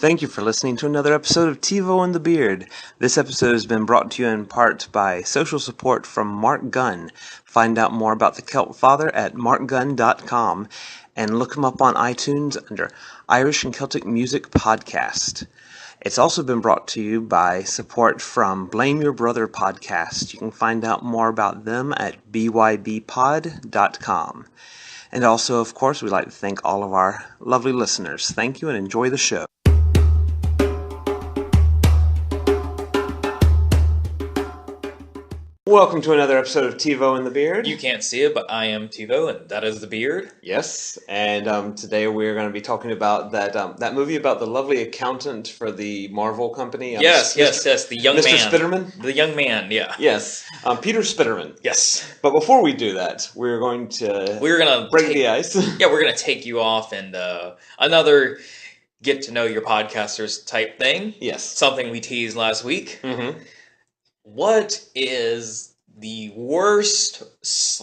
Thank you for listening to another episode of TeeVo and the Beard. This episode has been brought to you in part by social support from Mark Gunn. Find out more about the Celt Father at markgunn.com and look him up on iTunes under Irish and Celtic Music Podcast. It's also been brought to you by support from Blame Your Brother Podcast. You can find out more about them at bybpod.com. And also, of course, we'd like to thank all of our lovely listeners. Thank you and enjoy the show. Welcome to another episode of TeeVo and the Beard. You can't see it, but I am TeeVo, and that is the Beard. Yes, and today we're going to be talking about that movie about the lovely accountant for the Marvel company. Yes, the young Mr. man. Mr. Spiderman? The young man, yeah. Yes, Peter Spiderman. Yes. But before we do that, we're going to break the ice. Yeah, we're going to take you off and another get to know your podcasters type thing. Yes. Something we teased last week. Mm-hmm. What is the worst /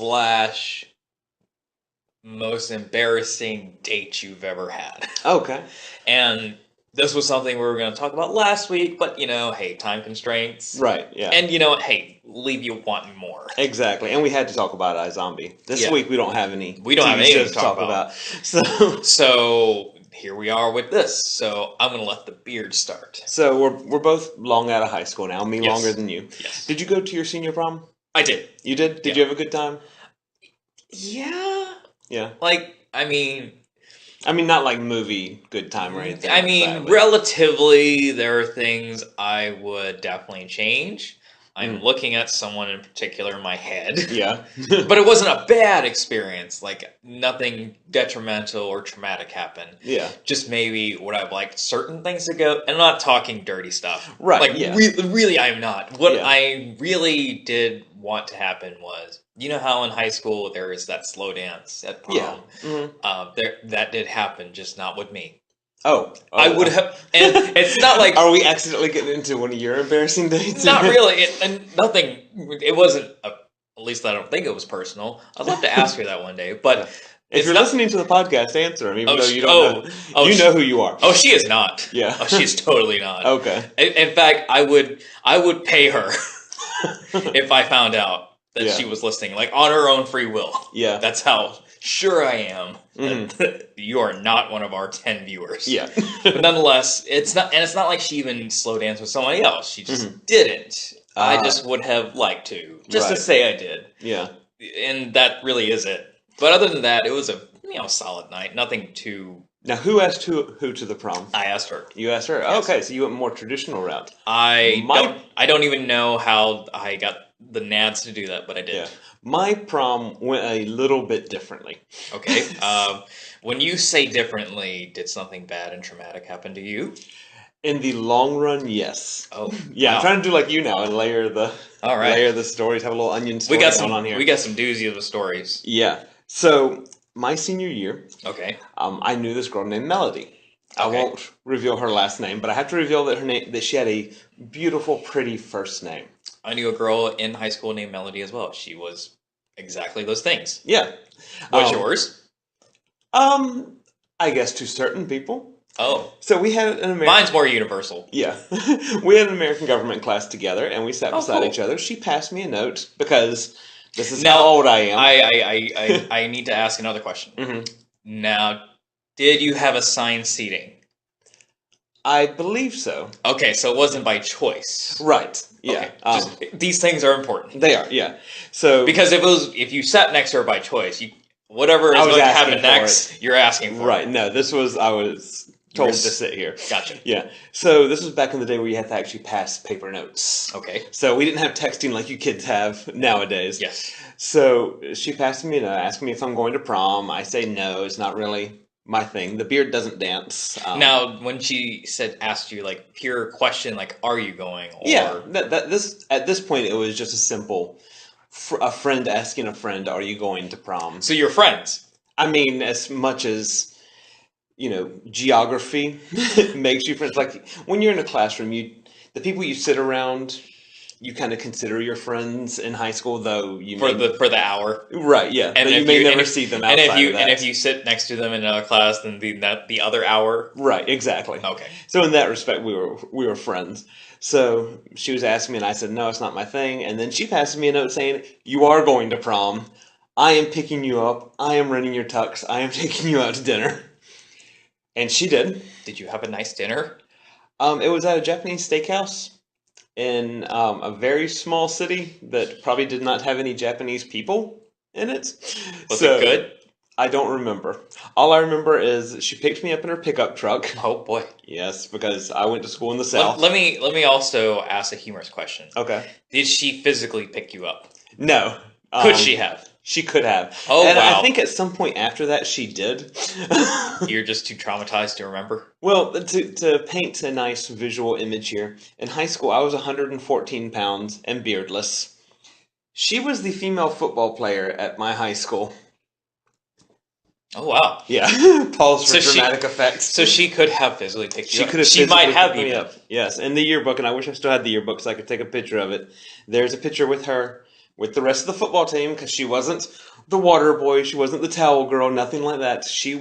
most embarrassing date you've ever had? Okay. And this was something we were going to talk about last week, but, hey, time constraints. Right, yeah. And, hey, leave you wanting more. Exactly, and we had to talk about iZombie. This week we don't have any anything to talk about. So here we are with this. So I'm going to let the Beard start. So we're both long out of high school now, me longer than you. Yes. Did you go to your senior prom? I did. You did? Did you have a good time? Yeah. Yeah. Not like movie good time or anything. Relatively, there are things I would definitely change. I'm looking at someone in particular in my head. Yeah. But it wasn't a bad experience. Nothing detrimental or traumatic happened. Yeah. Just maybe would I've liked certain things to go. And I'm not talking dirty stuff. Right, yeah. Really, I'm not. What I really did want to happen was, you know how in high school there is that slow dance at prom? Yeah. Mm-hmm. That did happen, just not with me. Oh. I would have, and it's not like... Are we accidentally getting into one of your embarrassing dates? Not really, it wasn't, at least I don't think it was personal. I'd love to ask her that one day, but... If you're listening to the podcast, answer him, even though you don't know. You know who you are. Oh, she is not. Yeah. Oh, she's totally not. Okay. In fact, I would pay her if I found out that she was listening, on her own free will. Yeah. That's how sure I am that you are not one of our 10 viewers. Yeah. But nonetheless, it's not like she even slow danced with somebody else. She just didn't. I just would have liked to. Just to say I did. Yeah. And that really is it. But other than that, it was a solid night. Nothing too... Now, who asked who to the prom? I asked her. You asked her? Yes. Okay, so you went more traditional route. I don't even know how I got the nads to do that, but I did. Yeah. My prom went a little bit differently. Okay. When you say differently, did something bad and traumatic happen to you? In the long run, yes. Oh. Yeah, wow. I'm trying to do like you now and layer the stories, have a little onion story going on here. We got some doozies of stories. Yeah. So, my senior year, okay, I knew this girl named Melody. I won't reveal her last name, but I have to reveal that she had a beautiful, pretty first name. I knew a girl in high school named Melody as well. She was exactly those things. Yeah. What's yours? I guess to certain people. Oh. So we had an American... Mine's more universal. Yeah. We had an American government class together, and we sat beside each other. She passed me a note, because this is how old I am. I need to ask another question. Mm-hmm. Now, did you have assigned seating? I believe so. Okay, so it wasn't by choice. Right. Yeah. Okay. These things are important. They are, yeah. So because if you sat next to her by choice, whatever is going to happen next, you're asking for. Right. No, I was told to sit here. Gotcha. Yeah. So this was back in the day where you had to actually pass paper notes. Okay. So we didn't have texting like you kids have nowadays. Yes. So she passed me a note, asked me if I'm going to prom. I say no, it's not really my thing. The Beard doesn't dance. Now, when she asked you, pure question, are you going? Or... Yeah. At this point, it was just a simple, a friend asking a friend, are you going to prom? So you're friends? I mean, as much as, geography makes you friends. Like, when you're in a classroom, the people you sit around, you kind of consider your friends in high school, though you for the hour, right? Yeah, and you may never see them outside of that. And if you sit next to them in another class, then the other hour, right? Exactly. Okay. So in that respect, we were friends. So she was asking me, and I said, no, it's not my thing. And then she passed me a note saying, you are going to prom. I am picking you up. I am renting your tux. I am taking you out to dinner. And she did. Did you have a nice dinner? It was at a Japanese steakhouse in a very small city that probably did not have any Japanese people in it. Was it good? I don't remember. All I remember is she picked me up in her pickup truck. Oh boy. Yes, because I went to school in the South. Let me also ask a humorous question. Okay. Did she physically pick you up? No. Could she have? She could have. Oh, and wow. I think at some point after that she did. You're just too traumatized to remember? Well, to paint a nice visual image here, in high school I was 114 pounds and beardless. She was the female football player at my high school. Oh, wow. Yeah. Pause for dramatic effect. So she could have physically picked you up. She might have me up. Yes, in the yearbook, and I wish I still had the yearbook so I could take a picture of it. There's a picture with her with the rest of the football team, because she wasn't the water boy, she wasn't the towel girl, nothing like that. She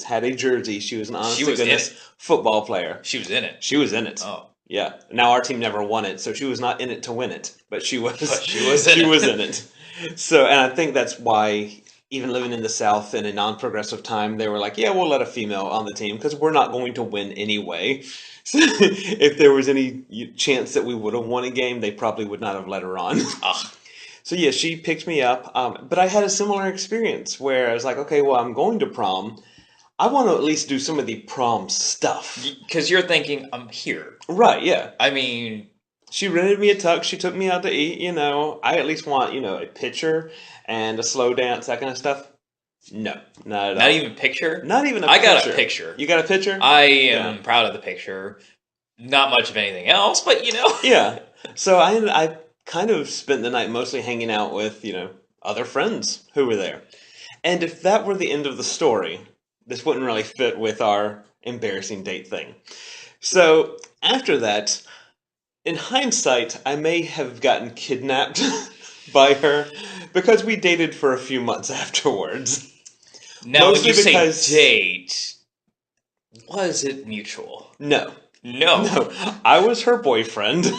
had a jersey. She was an honest-to-goodness football player. She was in it. She was in it. Oh. Yeah. Now our team never won it, so she was not in it to win it, but she was. She was in it. So, and I think that's why, even living in the South in a non-progressive time, they were like, yeah, we'll let a female on the team because we're not going to win anyway. So if there was any chance that we would have won a game, they probably would not have let her on. Ugh. So yeah, she picked me up, but I had a similar experience where I was like, okay, well, I'm going to prom. I want to at least do some of the prom stuff. Because you're thinking, I'm here. Right, yeah. I mean... She rented me a tux, she took me out to eat, I at least want, a picture and a slow dance, that kind of stuff. No, not at all. Not even a picture? Not even a picture. I got a picture. You got a picture? I am proud of the picture. Not much of anything else, but Yeah. So I kind of spent the night mostly hanging out with, other friends who were there. And if that were the end of the story, this wouldn't really fit with our embarrassing date thing. So after that, in hindsight, I may have gotten kidnapped by her because we dated for a few months afterwards. Now, when you say date, was it mutual? No. No. I was her boyfriend.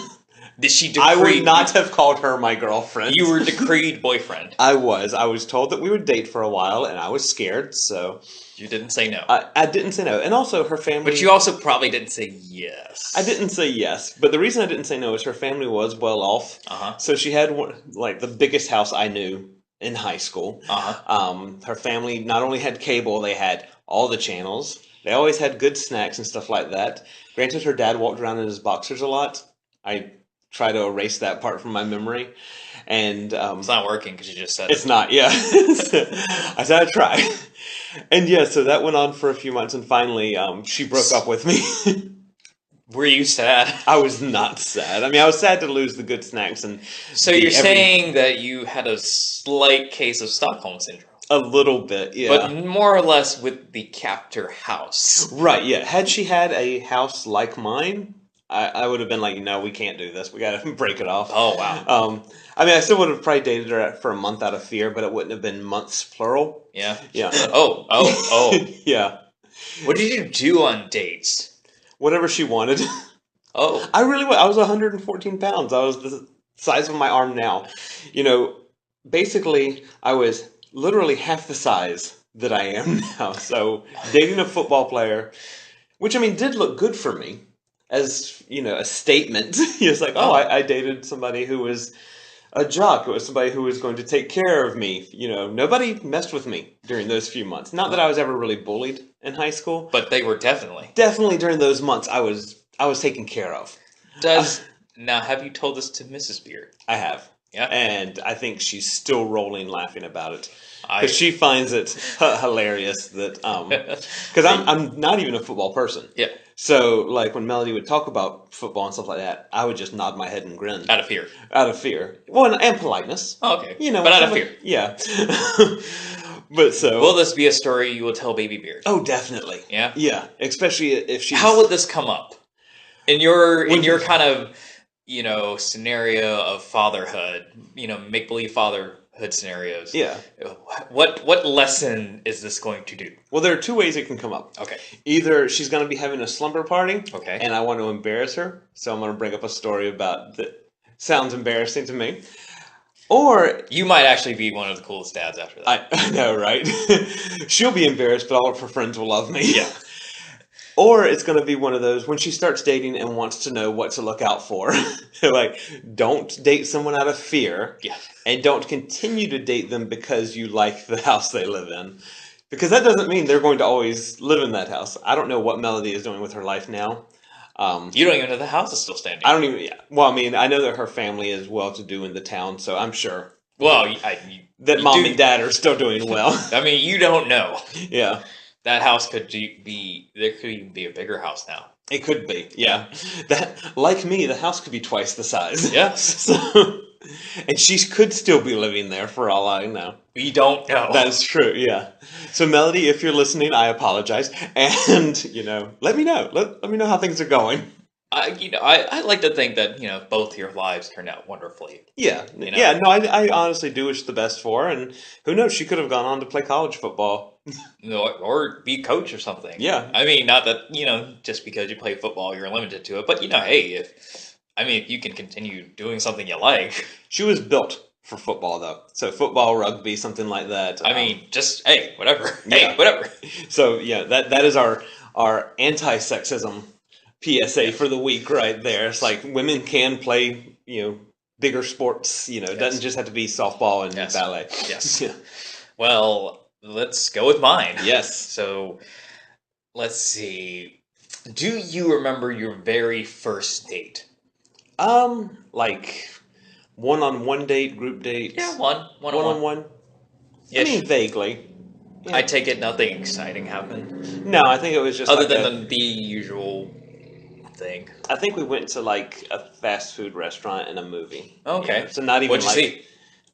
Did she decree... I would not have called her my girlfriend. You were decreed boyfriend. I was told that we would date for a while, and I was scared, so... You didn't say no. I didn't say no. And also, her family... But you also probably didn't say yes. I didn't say yes. But the reason I didn't say no is her family was well off. Uh-huh. So she had, the biggest house I knew in high school. Uh-huh. Her family not only had cable, they had all the channels. They always had good snacks and stuff like that. Granted, her dad walked around in his boxers a lot. I try to erase that part from my memory. And it's not working because you just said it's not, yeah. I said I'd try. And yeah, so that went on for a few months, and finally she broke up with me. Were you sad? I was not sad. I mean, I was sad to lose the good snacks. And so you're saying that you had a slight case of Stockholm Syndrome? A little bit, yeah. But more or less with the captor house. Right, yeah. Had she had a house like mine, I would have been like, no, we can't do this. We got to break it off. Oh, wow. I mean, I still would have probably dated her for a month out of fear, but it wouldn't have been months, plural. Yeah? Yeah. Oh. Yeah. What did you do on dates? Whatever she wanted. Oh. I was 114 pounds. I was the size of my arm now. Basically, I was literally half the size that I am now. So, dating a football player, which, I mean, did look good for me. As, a statement. It's like, I dated somebody who was a jock. It was somebody who was going to take care of me. Nobody messed with me during those few months. Not that I was ever really bullied in high school. But they were definitely. Definitely during those months, I was taken care of. Now, have you told this to Mrs. Beard? I have. Yeah? And I think she's still rolling laughing about it. Because she finds it hilarious that, because I'm not even a football person. Yeah. So, when Melody would talk about football and stuff like that, I would just nod my head and grin. Out of fear. Out of fear. Well, and politeness. Oh, okay. But out of fear. Yeah. But so... Will this be a story you will tell Baby Beard? Oh, definitely. Yeah? Yeah. Especially if she's... How would this come up? In your kind of... scenario of fatherhood, make-believe fatherhood scenarios. Yeah. What lesson is this going to do? Well, there are two ways it can come up. Okay. Either she's going to be having a slumber party, Okay. and I want to embarrass her, so I'm going to bring up a story about that sounds embarrassing to me. Or you might actually be one of the coolest dads after that. I know, right? She'll be embarrassed, but all of her friends will love me. Yeah. Or it's going to be one of those when she starts dating and wants to know what to look out for. Like, don't date someone out of fear. Yeah. And don't continue to date them because you like the house they live in. Because that doesn't mean they're going to always live in that house. I don't know what Melody is doing with her life now. You don't even know the house is still standing. I don't even... Yeah. Well, I mean, I know that her family is well-to-do in the town, so I'm sure... Well, that mom and dad are still doing well. I mean, you don't know. Yeah. That house could be... There could even be a bigger house now. It could be, yeah. That, like me, the house could be twice the size. Yes. So, and she could still be living there for all I know. We don't know. That's true, yeah. So, Melody, if you're listening, I apologize. And, let me know. Let me know how things are going. I like to think that, both your lives turned out wonderfully. Yeah. Yeah, no, I honestly do wish the best for her. And who knows, she could have gone on to play college football. Or be a coach or something. Yeah. I mean, not that, just because you play football, you're limited to it. But, hey, if you can continue doing something you like. She was built for football, though. So football, rugby, something like that. Hey, whatever. Yeah. Hey, whatever. So, yeah, that is our anti-sexism PSA for the week right there. It's like women can play, bigger sports. It doesn't just have to be softball and ballet. Yes. Yeah. Well, let's go with mine. Yes. So, let's see. Do you remember your very first date? Like one-on-one date, group date. Yeah, one-on-one. I mean, vaguely. Yeah. I take it nothing exciting happened. No, I think it was just other than the usual thing. I think we went to like a fast food restaurant and a movie. Okay. Yeah, so not even What'd you see?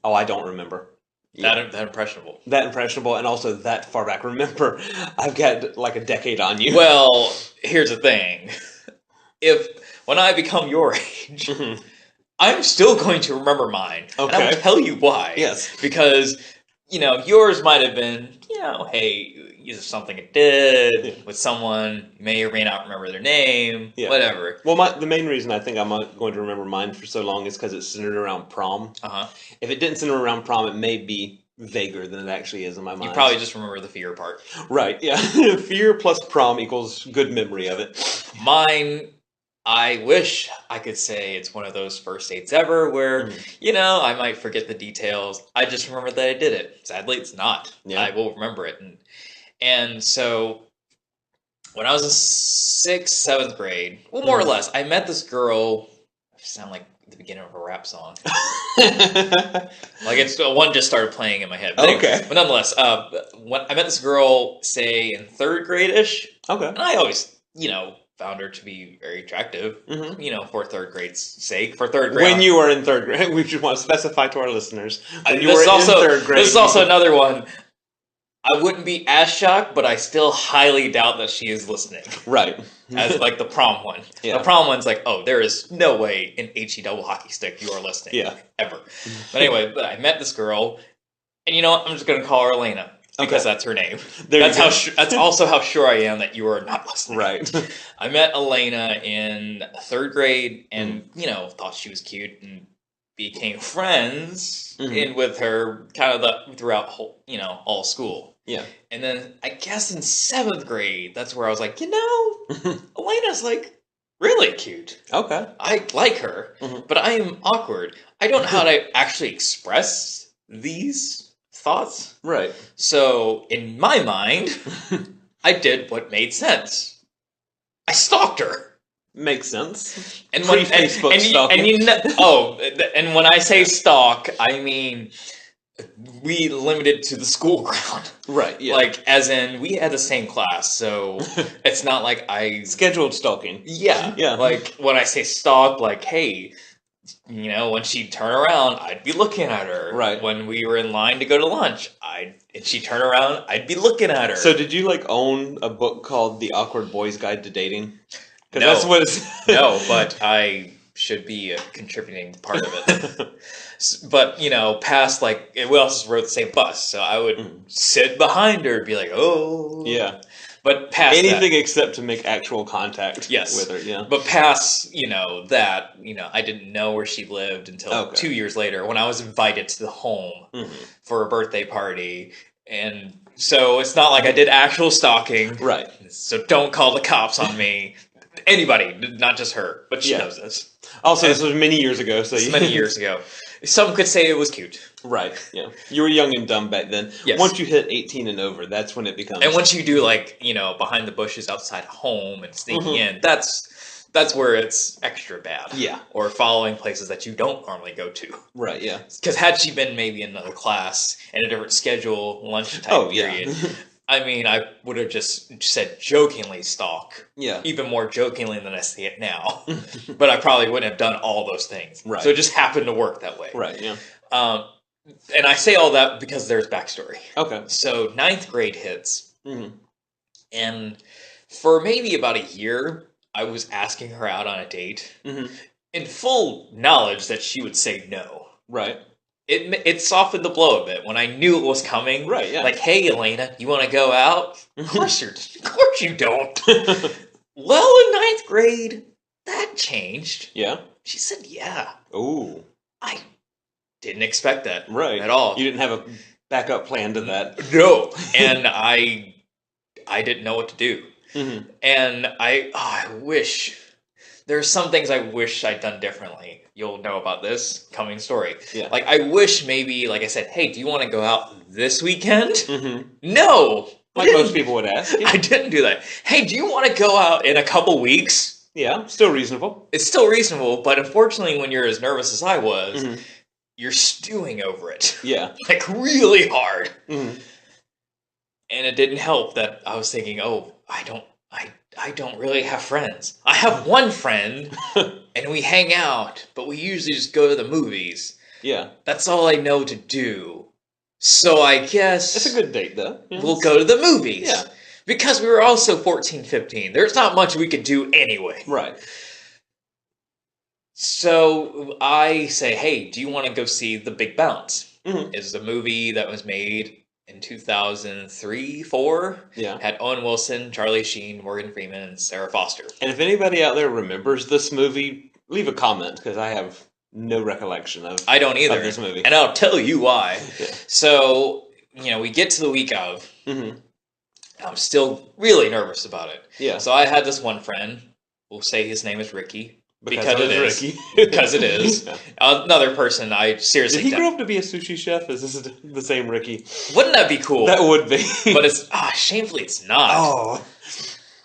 Oh, I don't remember. That impressionable. That impressionable, and also that far back. Remember, I've got like a decade on you. Well, here's the thing. When I become your age, I'm still going to remember mine. Okay. And I'll tell you why. Yes. Because, yours might have been, hey, either something it did with someone, you may or may not remember their name, whatever. Well, the main reason I think I'm not going to remember mine for so long is because it's centered around prom. Uh-huh. If it didn't center around prom, it may be vaguer than it actually is in my mind. You probably just remember the fear part. Right, yeah. Fear plus prom equals good memory of it. Mine... I wish I could say it's one of those first dates ever where, I might forget the details. I just remember that I did it. Sadly, it's not. Yeah. I will remember it. And so when I was in 6th, 7th grade, well, more or less, I met this girl. I sound like the beginning of a rap song. Like one just started playing in my head. But okay. But nonetheless, when I met this girl, say in 3rd grade-ish. Okay. And I always, found her to be very attractive, for 3rd grade's sake. For 3rd grade. When you were in 3rd grade, we just want to specify to our listeners. When you were in 3rd grade. This is also another one. I wouldn't be as shocked, but I still highly doubt that she is listening. Right. As like the prom one. Yeah. The prom one's like, oh, there is no way in HE double hockey stick you are listening. Yeah. Ever. But anyway, I met this girl, and I'm just going to call her Elena. Because that's her name. That's also how sure I am that you are not listening. Right. I met Elena in 3rd grade and, thought she was cute and became friends with her kind of throughout all school. Yeah. And then I guess in 7th grade, that's where I was like, Elena's like really cute. Okay. I like her, but I am awkward. I don't know how to actually express these thoughts. Right. So, in my mind, I did what made sense. I stalked her. Makes sense. And Facebook stalking. And when I say stalk, I mean we limited to the school ground. Right, yeah. Like, as in, we had the same class, so it's not like I... Scheduled stalking. Yeah. Yeah. Like, when I say stalk, like, hey... when she'd turn around, I'd be looking at her. Right. When we were in line to go to lunch, and she'd turn around, I'd be looking at her. So did you, own a book called The Awkward Boy's Guide to Dating? No. That's what it's... No, but I should be a contributing part of it. But, past, we also rode the same bus, so I would sit behind her and be like, oh. Yeah. But past anything except to make actual contact with her, yeah. But past, that, I didn't know where she lived until 2 years later when I was invited to the home for a birthday party. And so it's not like I did actual stalking. Right. So don't call the cops on me. Anybody, not just her, but she knows this. Also, this was many years ago. Many years ago. Some could say it was cute. Right, yeah. You were young and dumb back then. Yes. Once you hit 18 and over, that's when it becomes... And once you do, behind the bushes outside home and sneaking in, that's where it's extra bad. Yeah. Or following places that you don't normally go to. Right, yeah. Because had she been maybe in another class, in a different schedule, lunchtime period... I mean, I would have just said jokingly stalk. Yeah. Even more jokingly than I see it now. But I probably wouldn't have done all those things. Right. So it just happened to work that way. Right, yeah. And I say all that because there's backstory. Okay. So 9th grade hits. And for maybe about a year, I was asking her out on a date. In full knowledge that she would say no. Right. It softened the blow a bit when I knew it was coming. Right, yeah. Like, hey, Elena, you want to go out? Of course you don't. Well, in 9th grade, that changed. Yeah? She said, yeah. Ooh. I didn't expect that at all. You didn't have a backup plan to that. No. And I didn't know what to do. And I wish... There's some things I wish I'd done differently. You'll know about this coming story. Yeah. Like, I wish maybe, like I said, hey, do you want to go out this weekend? No! Like most people would ask. Yeah. I didn't do that. Hey, do you want to go out in a couple weeks? Yeah, still reasonable. It's still reasonable, but unfortunately, when you're as nervous as I was, you're stewing over it. Yeah. Like, really hard. And it didn't help that I was thinking, oh, I don't really have friends. I have one friend, and we hang out, but we usually just go to the movies. Yeah. That's all I know to do. So I guess... It's a good date, though. Yeah. We'll go to the movies. Yeah. Because we were also 14, 15. There's not much we could do anyway. Right. So I say, hey, do you want to go see The Big Bounce? It's a movie that was made... in 2003, 4, had Owen Wilson, Charlie Sheen, Morgan Freeman, and Sarah Foster. And if anybody out there remembers this movie, leave a comment, because I have no recollection of I don't either. Of this movie. And I'll tell you why. So, we get to the week of. I'm still really nervous about it. Yeah. So I had this one friend. We'll say his name is Ricky. Because it is. Ricky. Because it is. Another person I seriously... Did he grow up to be a sushi chef? Is this the same Ricky? Wouldn't that be cool? That would be. But it's... shamefully it's not. Oh.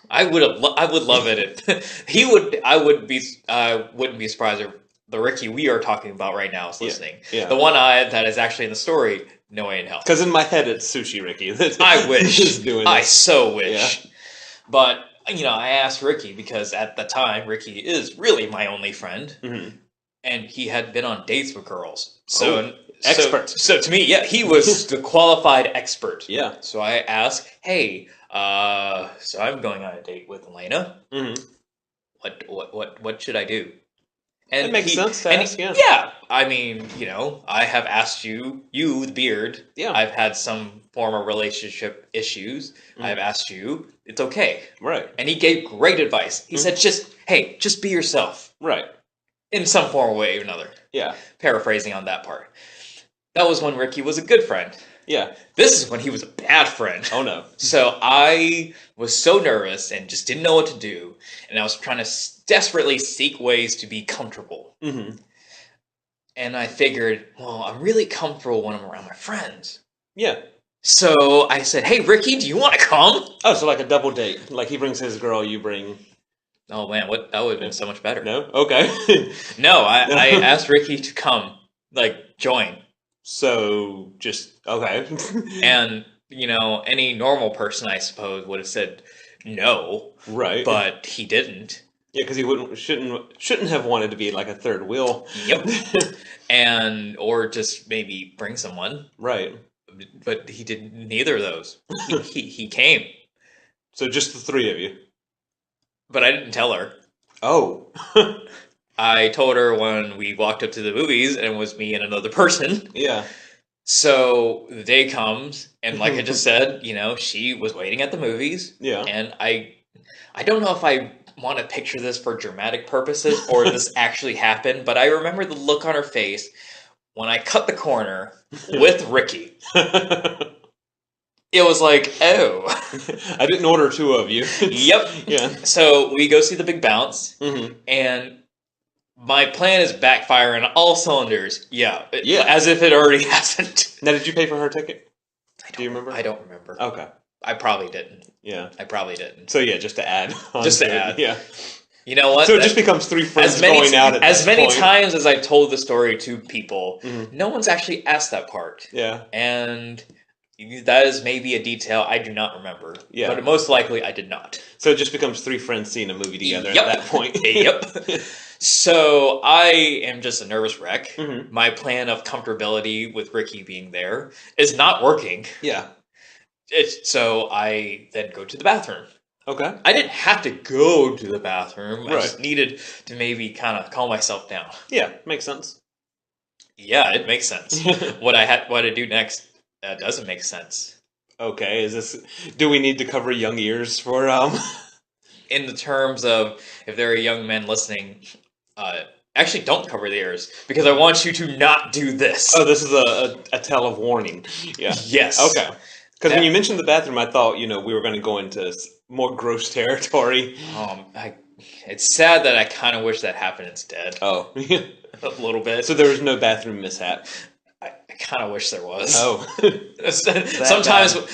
I would love it if... He would... I wouldn't be surprised if the Ricky we are talking about right now is listening. Yeah. The one that is actually in the story, no way in hell. Because in my head it's Sushi Ricky. I wish. Doing I this. so wish. Yeah. But... I asked Ricky because at the time, Ricky is really my only friend. And he had been on dates with girls. So, expert. So to me, he was the qualified expert. Yeah. So I asked, hey, so I'm going on a date with Elena. What should I do? And it makes sense to ask, yeah. Yeah. I mean, I have asked you, the beard. Yeah. I've had some former relationship issues. I've asked you. It's okay. Right. And he gave great advice. He said, just be yourself. Right. In some form or way or another. Yeah. Paraphrasing on that part. That was when Ricky was a good friend. Yeah. This is when he was a bad friend. Oh, no. So I was so nervous and just didn't know what to do. And I was trying to desperately seek ways to be comfortable. And I figured, well, I'm really comfortable when I'm around my friends. Yeah. So I said, hey, Ricky, do you want to come? Oh, so like a double date. Like he brings his girl, you bring... Oh, man, that would have been so much better. No? Okay. No, I asked Ricky to come, join. So, just, okay. And, any normal person, I suppose, would have said no. Right. But he didn't. Yeah, because he shouldn't have wanted to be like a third wheel. Yep. Or just maybe bring someone. Right. But he did neither of those. He came. So just the three of you. But I didn't tell her. Oh. I told her when we walked up to the movies and it was me and another person. Yeah. So the day comes, and like I just said, she was waiting at the movies. Yeah. And I don't know if I want to picture this for dramatic purposes or this actually happened, but I remember the look on her face when I cut the corner with Ricky. It was like, oh. I didn't order two of you. Yep. Yeah. So we go see The Big Bounce, and my plan is backfire on all cylinders. Yeah. As if it already happened. Now, did you pay for her ticket? Do you remember? I don't remember. Okay. I probably didn't. Yeah. I probably didn't. So, yeah, just to add. Yeah. You know what? So it just becomes three friends going out at as many times as I've told the story to people, no one's actually asked that part. Yeah. And that is maybe a detail I do not remember. Yeah. But most likely I did not. So it just becomes three friends seeing a movie together at that point. Yep. So I am just a nervous wreck. My plan of comfortability with Ricky being there is not working. Yeah. So I then go to the bathroom. Okay. I didn't have to go to the bathroom. I just needed to maybe kind of calm myself down. Yeah, makes sense. Yeah, it makes sense. What I do next doesn't make sense. Okay, do we need to cover young ears for in the terms of if there are young men listening, actually don't cover the ears because I want you to not do this. Oh, this is a tale of warning. Yeah. Yes. Okay. Because when you mentioned the bathroom, I thought, we were going to go into more gross territory. It's sad that I kind of wish that happened instead. Oh. A little bit. So there was no bathroom mishap. I kind of wish there was. Oh.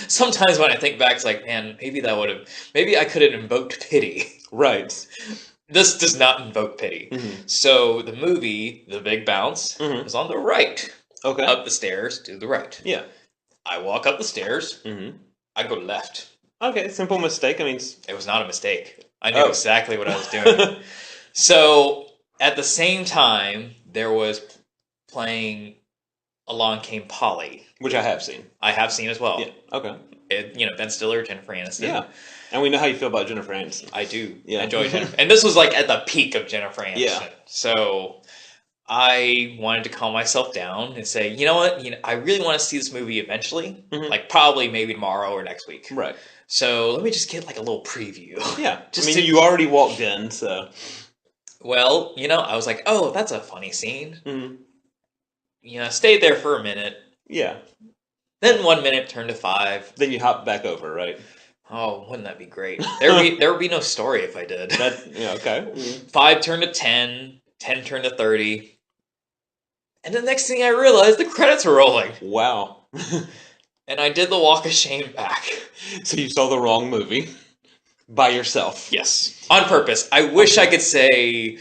sometimes when I think back, it's like, man, maybe I could have invoked pity. Right. This does not invoke pity. So the movie, The Big Bounce, is on the right. Okay. Up the stairs to the right. Yeah. I walk up the stairs. I go left. Okay, simple mistake. It was not a mistake. I knew exactly what I was doing. So at the same time, there was playing Along Came Polly, which I have seen. I have seen as well. Yeah. Okay. Ben Stiller, Jennifer Aniston. Yeah. And we know how you feel about Jennifer Aniston. I do. Yeah. Enjoy Jennifer. And this was like at the peak of Jennifer Aniston. Yeah. So I wanted to calm myself down and say, you know what? I really want to see this movie eventually. Like probably maybe tomorrow or next week. Right. So let me just get like a little preview. Yeah. You already walked in, so. Well, I was like, oh, that's a funny scene. Stayed there for a minute. Yeah. Then 1 minute turned to 5. Then you hopped back over, right? Oh, wouldn't that be great? There would be no story if I did. Okay. 5 turned to 10, 10 turned to 30. And the next thing I realized, the credits were rolling. Wow. And I did the walk of shame back. So you saw the wrong movie by yourself. Yes. On purpose. I wish I could say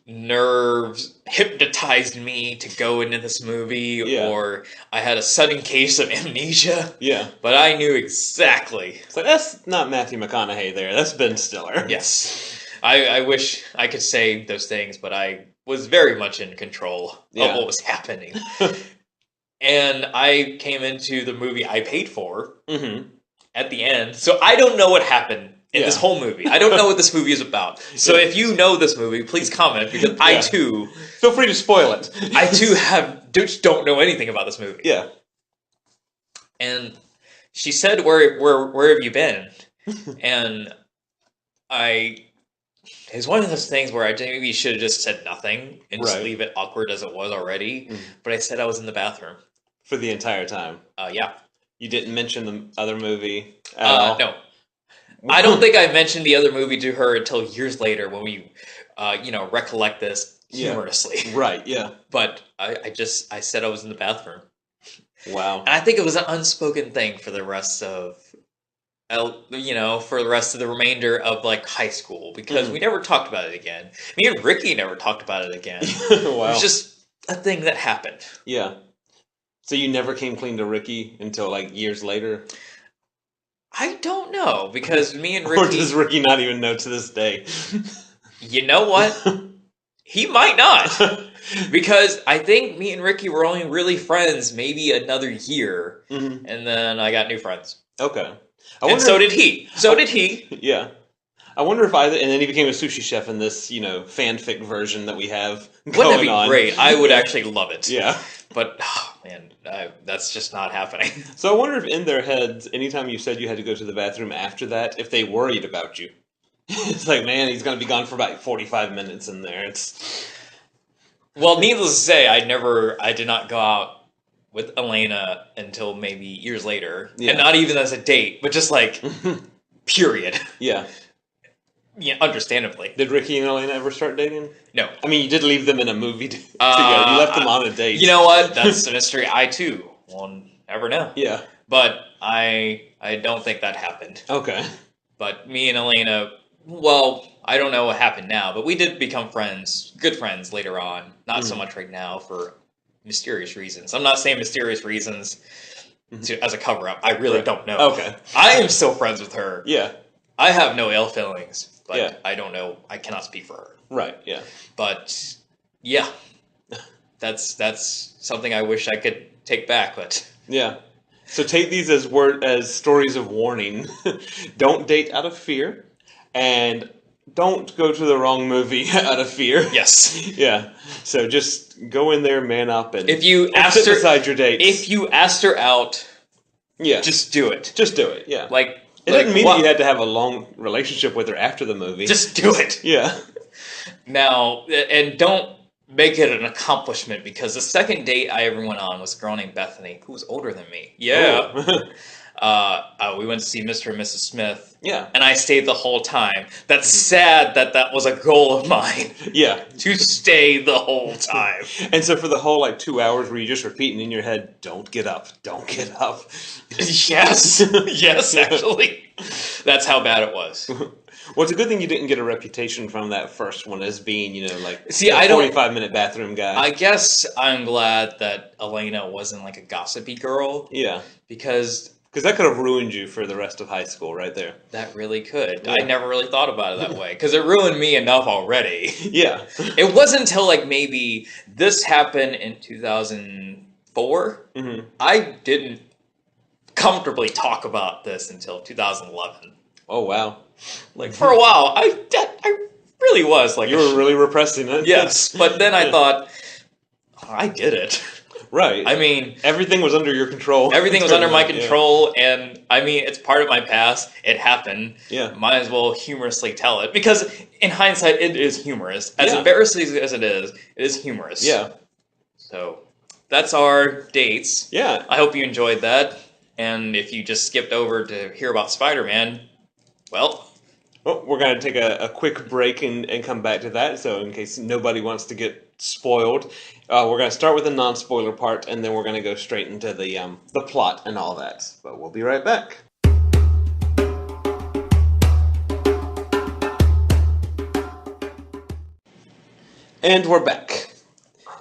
nerves hypnotized me to go into this movie, or I had a sudden case of amnesia. Yeah. But I knew exactly. It's like, that's not Matthew McConaughey there. That's Ben Stiller. Yes. I wish I could say those things, but I was very much in control of what was happening. And I came into the movie I paid for at the end. So I don't know what happened in this whole movie. I don't know what this movie is about. So if you know this movie, please comment, because I too... Feel free to spoil it. I too don't know anything about this movie. Yeah. And she said, where have you been? And it's one of those things where I maybe should have just said nothing and just leave it awkward as it was already. But I said I was in the bathroom. For the entire time? Yeah. You didn't mention the other movie at all? No. I don't think I mentioned the other movie to her until years later when we, recollect this humorously. Right, yeah. But I said I was in the bathroom. Wow. And I think it was an unspoken thing for the rest of... for the rest of the remainder of high school, because we never talked about it again. Me and Ricky never talked about it again. Wow. It was just a thing that happened. Yeah. So you never came clean to Ricky until years later? I don't know, because me and Ricky... Or does Ricky not even know to this day? You know what? He might not. Because I think me and Ricky were only really friends maybe another year. And then I got new friends. Okay. And so did he. So did he. Yeah. I wonder if and then he became a sushi chef in this, fanfic version that we have Wouldn't going that be on. great? I would actually love it. Yeah. But, man, that's just not happening. So I wonder if in their heads, anytime you said you had to go to the bathroom after that, if they worried about you. It's like, man, he's going to be gone for about 45 minutes in there. Well, needless to say, I did not go out with Elena until maybe years later. Yeah. And not even as a date, but just like, period. Yeah. Yeah, understandably. Did Ricky and Elena ever start dating? No. I mean, you did leave them in a movie together. You left them on a date. You know what? That's a mystery I, too, won't ever know. Yeah. But I don't think that happened. Okay. But me and Elena, well, I don't know what happened now, but we did become friends, good friends later on. Not so much right now for mysterious reasons. I'm not saying mysterious reasons as a cover-up. I really don't know. Okay. I am still friends with her. Yeah. I have no ill feelings, but Yeah. I don't know. I cannot speak for her. Right, yeah. But, yeah. That's something I wish I could take back, but... Yeah. So take these as stories of warning. Don't date out of fear, and don't go to the wrong movie out of fear. Yes. Yeah. So just go in there, man up, and if you asked sit her beside your dates. If you asked her out, yeah, just do it. Just do it. Yeah. It doesn't mean that you had to have a long relationship with her after the movie. Just do it. Yeah. Now, and don't make it an accomplishment, because the second date I ever went on was a girl named Bethany, who was older than me. Yeah. We went to see Mr. and Mrs. Smith. Yeah. And I stayed the whole time. That's sad that was a goal of mine. Yeah. To stay the whole time. And so for the whole 2 hours, were you just repeating in your head, "Don't get up, don't get up"? Yes. Yes, actually. That's how bad it was. Well, it's a good thing you didn't get a reputation from that first one as being, See, a 45-minute bathroom guy. I guess I'm glad that Elena wasn't like a gossipy girl. Yeah. Because that could have ruined you for the rest of high school right there. That really could. Yeah. I never really thought about it that way, because it ruined me enough already. Yeah. It wasn't until maybe this happened in 2004. Mm-hmm. I didn't comfortably talk about this until 2011. Oh, wow. For a while, I really was you were really repressing it. Yes, but then I thought, I did it. Right. I mean, everything was under your control. Everything was under my control, and I mean, it's part of my past. It happened. Yeah. Might as well humorously tell it, because in hindsight, it is humorous. As embarrassing as it is humorous. Yeah. So that's our dates. Yeah. I hope you enjoyed that. And if you just skipped over to hear about Spider-Man, well, we're going to take a quick break and come back to that. So in case nobody wants to get spoiled, we're going to start with the non-spoiler part, and then we're going to go straight into the plot and all that. But we'll be right back. And we're back.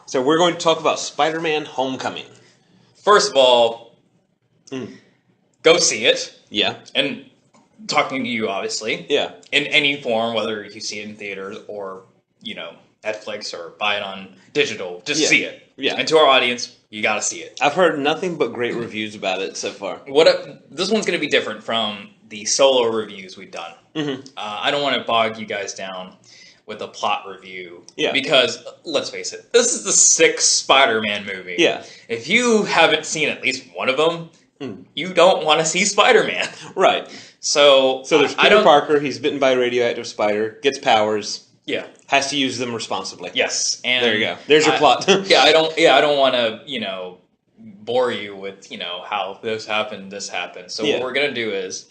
So we're going to talk about Spider-Man Homecoming. First of all, go see it. Yeah. And talking to you, obviously. Yeah. In any form, whether you see it in theaters or, Netflix or buy it on digital, just see it. Yeah. And to our audience, you gotta see it. I've heard nothing but great reviews about it so far. This one's gonna be different from the solo reviews we've done. Mm-hmm. I don't want to bog you guys down with a plot review. Yeah. Because, let's face it, this is the 6th Spider-Man movie. Yeah. If you haven't seen at least one of them, you don't want to see Spider-Man. Right. So there's Peter Parker, he's bitten by a radioactive spider, gets powers. Yeah. Has to use them responsibly. Yes. And there you go. There's your plot. I don't want to, bore you with, how this happened. So what we're going to do is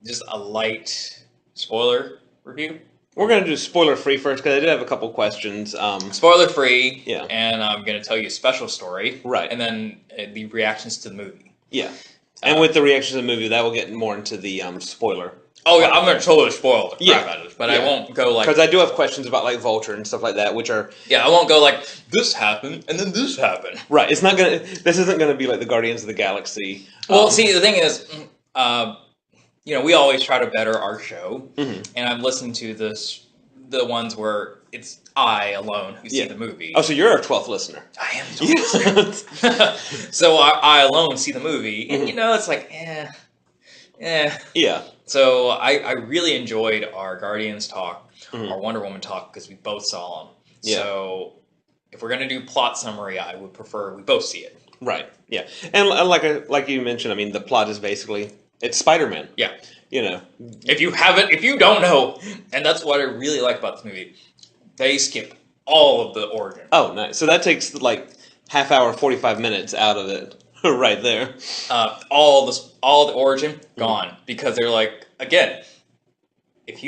just a light spoiler review. We're going to do spoiler-free first, because I did have a couple questions. Spoiler-free. Yeah. And I'm going to tell you a special story. Right. And then the reactions to the movie. Yeah. And with the reactions to the movie, that will get more into the spoiler. Oh, yeah, I'm going to totally spoil the crap out of it. But I Yeah. won't go like... Because I do have questions about Vulture and stuff like that, which are... Yeah, I won't go like, this happened, and then this happened. Right. It's not going to... This isn't going to be like the Guardians of the Galaxy. Well, see, the thing is, we always try to better our show. Mm-hmm. And I've listened to the ones where it's I alone who see the movie. Oh, so you're our 12th listener. I am the 12th listener. So I alone see the movie, and it's like, Yeah. So I really enjoyed our Guardians talk, Mhm. our Wonder Woman talk, because we both saw them. Yeah. So if we're gonna do plot summary, I would prefer we both see it. Right. Yeah. And like you mentioned, I mean, the plot is basically it's Spider-Man. Yeah. You know. If you don't know, and that's what I really like about this movie, they skip all of the origin. Oh, nice. So that takes like half hour, 45 minutes out of it, right there. All the origin gone because they're like, again, if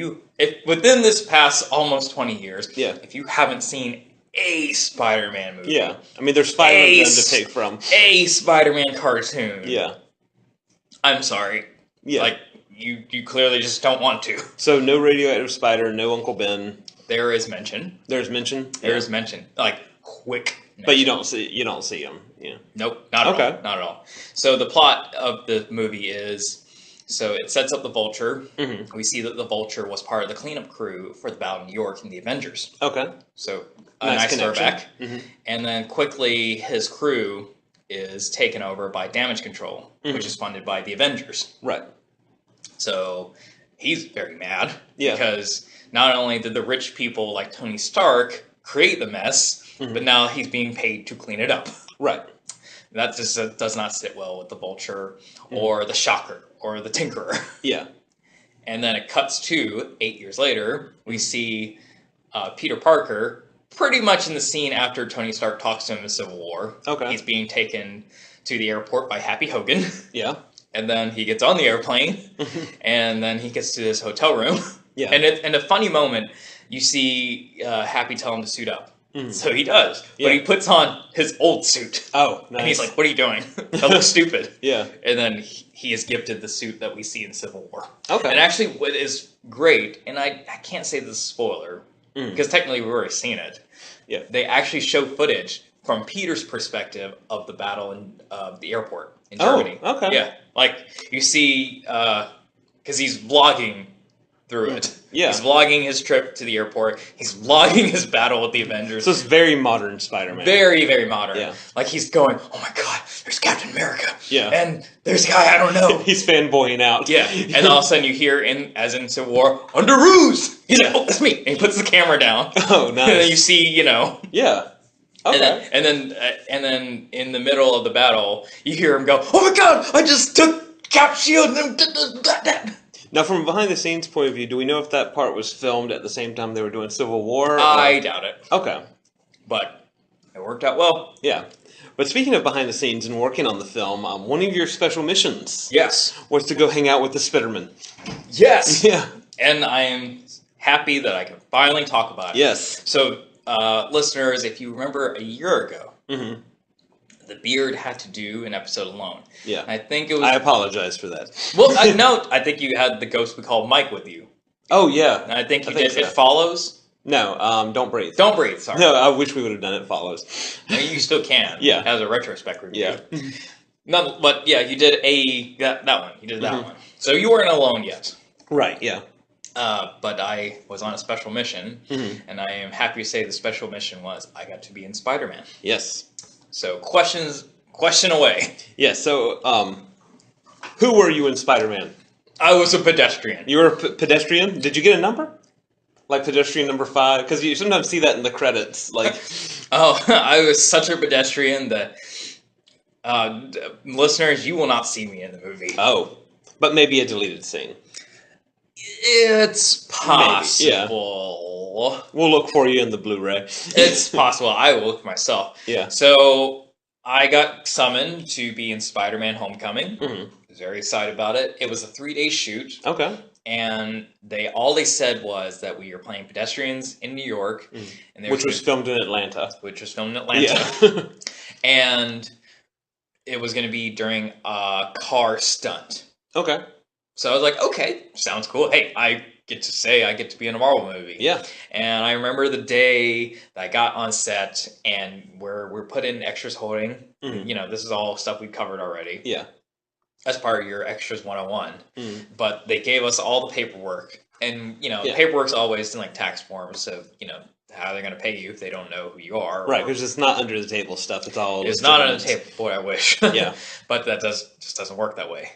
within this past almost 20 years, if you haven't seen a Spider-Man movie, I mean, there's 5 of them to take from. A Spider-Man cartoon, I'm sorry, like you clearly just don't want to. So no Radioactive Spider, no Uncle Ben. There is mention. There's mention. There is mention, like quick. Mention. But you don't see him. Yeah. Nope, not at all. Not at all. So the plot of the movie is, so it sets up the Vulture. Mm-hmm. We see that the Vulture was part of the cleanup crew for the Battle of New York in the Avengers. Okay. So a nice throwback. Mm-hmm. And then quickly his crew is taken over by Damage Control, which is funded by the Avengers. Right. So he's very mad because not only did the rich people like Tony Stark create the mess, but now he's being paid to clean it up. Right. That just does not sit well with the Vulture or the Shocker or the Tinkerer. Yeah. And then it cuts to 8 years later. We see Peter Parker pretty much in the scene after Tony Stark talks to him in Civil War. Okay. He's being taken to the airport by Happy Hogan. Yeah. And then he gets on the airplane, and then he gets to his hotel room. Yeah. And in a funny moment, you see Happy tell him to suit up. So he does. Yeah. But he puts on his old suit. Oh, nice. And he's like, what are you doing? That looks stupid. Yeah. And then he is gifted the suit that we see in Civil War. Okay. And actually what is great, and I can't say this is a spoiler, because technically we've already seen it. Yeah. They actually show footage from Peter's perspective of the battle in the airport in Germany. Oh, okay. Yeah. Like, you see, because he's vlogging through it. Yeah. He's vlogging his trip to the airport. He's vlogging his battle with the Avengers. So it's very modern Spider-Man. Very, very modern. Yeah. Like, he's going, oh my god, there's Captain America. Yeah. And there's a guy I don't know. He's fanboying out. Yeah. And all of a sudden you hear, as in Civil War, under ruse! He's like, oh, that's me. And he puts the camera down. Oh, nice. And then you see, Yeah. Okay. And then in the middle of the battle, you hear him go, oh my god, I just took Cap Shield and Now, from a behind-the-scenes point of view, do we know if that part was filmed at the same time they were doing Civil War? I doubt it. Okay. But it worked out well. Yeah. But speaking of behind-the-scenes and working on the film, one of your special missions was to go hang out with the Spiderman. Yes! Yeah. And I am happy that I can finally talk about it. Yes. So, listeners, if you remember a year ago, the Beard had to do an episode alone. Yeah. I think it was... I apologize for that. Well, I think you had the ghost we called Mike with you. Oh, yeah. And I think you did It Follows. No, Don't Breathe. Don't Breathe, sorry. No, I wish we would have done It Follows. I mean, you still can. Yeah. As a retrospect review. Yeah. No, but yeah, you did that one. You did that one. So you weren't alone yet. Right, yeah. But I was on a special mission, and I am happy to say the special mission was I got to be in Spider-Man. Yes. So question away. Yeah, so who were you in Spider-Man? I was a pedestrian. You were a pedestrian? Did you get a number? Like pedestrian number 5? Because you sometimes see that in the credits. Like, oh, I was such a pedestrian that listeners, you will not see me in the movie. Oh, but maybe a deleted scene. It's possible. Maybe, yeah. We'll look for you in the Blu-ray. It's possible. I will look for myself. Yeah. So I got summoned to be in Spiderman Homecoming. I was very excited about it. It was a 3-day shoot. Okay. And all they said was that we were playing pedestrians in New York. And which was filmed in Atlanta. Which was filmed in Atlanta. Yeah. And it was going to be during a car stunt. Okay. So I was like, okay, sounds cool. Hey, I get to be in a Marvel movie. Yeah. And I remember the day that I got on set and we're put in extras holding. This is all stuff we've covered already. Yeah. As part of your extras 101. But they gave us all the paperwork And, paperwork's always in, like, tax forms, so, how are they going to pay you if they don't know who you are? Right, because it's not under the table stuff. It's all It's not under the table. Boy, I wish. Yeah. But that just doesn't work that way.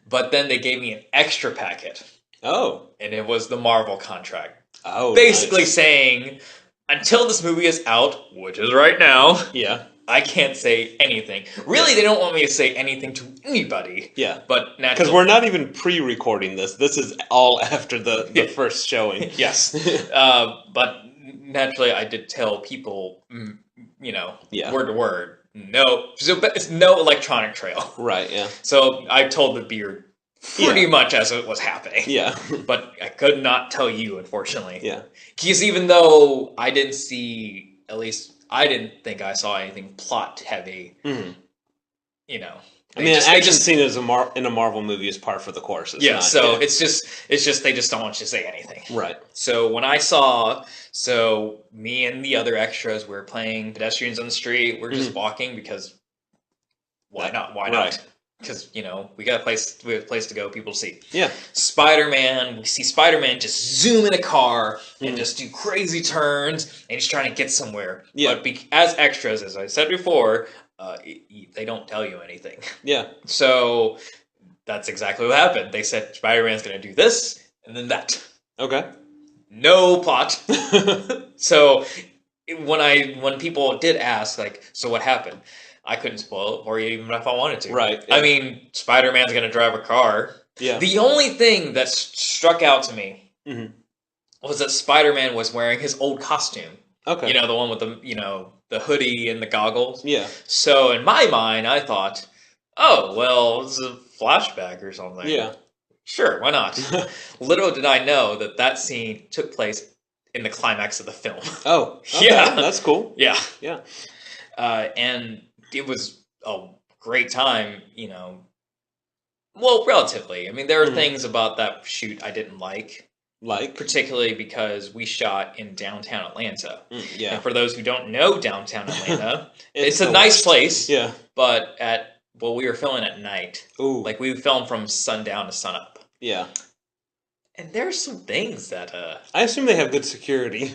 But then they gave me an extra packet. Oh. And it was the Marvel contract. Oh, basically nice. saying, until this movie is out, which is right now, yeah, I can't say anything. Really, they don't want me to say anything to anybody. Yeah. But naturally, because we're not even pre-recording this. This is all after the first showing. Yes. But naturally, I did tell people, word to word, no. So it's no electronic trail. Right, yeah. So I told the beard pretty much as it was happening. Yeah. But I could not tell you, unfortunately. Yeah. Because even though I didn't see, at least I didn't think I saw anything plot heavy, I mean, an action scene in a Marvel movie is par for the course. It's just they just don't want you to say anything. Right. So when I me and the other extras were playing pedestrians on the street. We're just walking because why not? Why not? Because we got a place to go, people to see. Yeah. Spider-Man, we see Spider-Man just zoom in a car and just do crazy turns, and he's trying to get somewhere. Yeah. But as extras, as I said before, they don't tell you anything. Yeah. So that's exactly what happened. They said Spider-Man's going to do this and then that. Okay. No plot. So when people did ask, like, so what happened? I couldn't spoil it for you even if I wanted to. Right. Yeah. I mean, Spider-Man's going to drive a car. Yeah. The only thing that struck out to me was that Spider-Man was wearing his old costume. Okay. The one with the hoodie and the goggles. Yeah. So in my mind, I thought, oh, well, it's a flashback or something. Yeah. Sure, why not? Little did I know that scene took place in the climax of the film. Oh. Okay. Yeah. That's cool. Yeah. Yeah. And it was a great time, well, relatively. I mean, there are things about that shoot I didn't like. Like? Particularly because we shot in downtown Atlanta. Yeah. And for those who don't know downtown Atlanta, it's a nice place. Yeah. But we were filming at night. Ooh. Like, we filmed from sundown to sunup. Yeah. And there's some things that... I assume they have good security.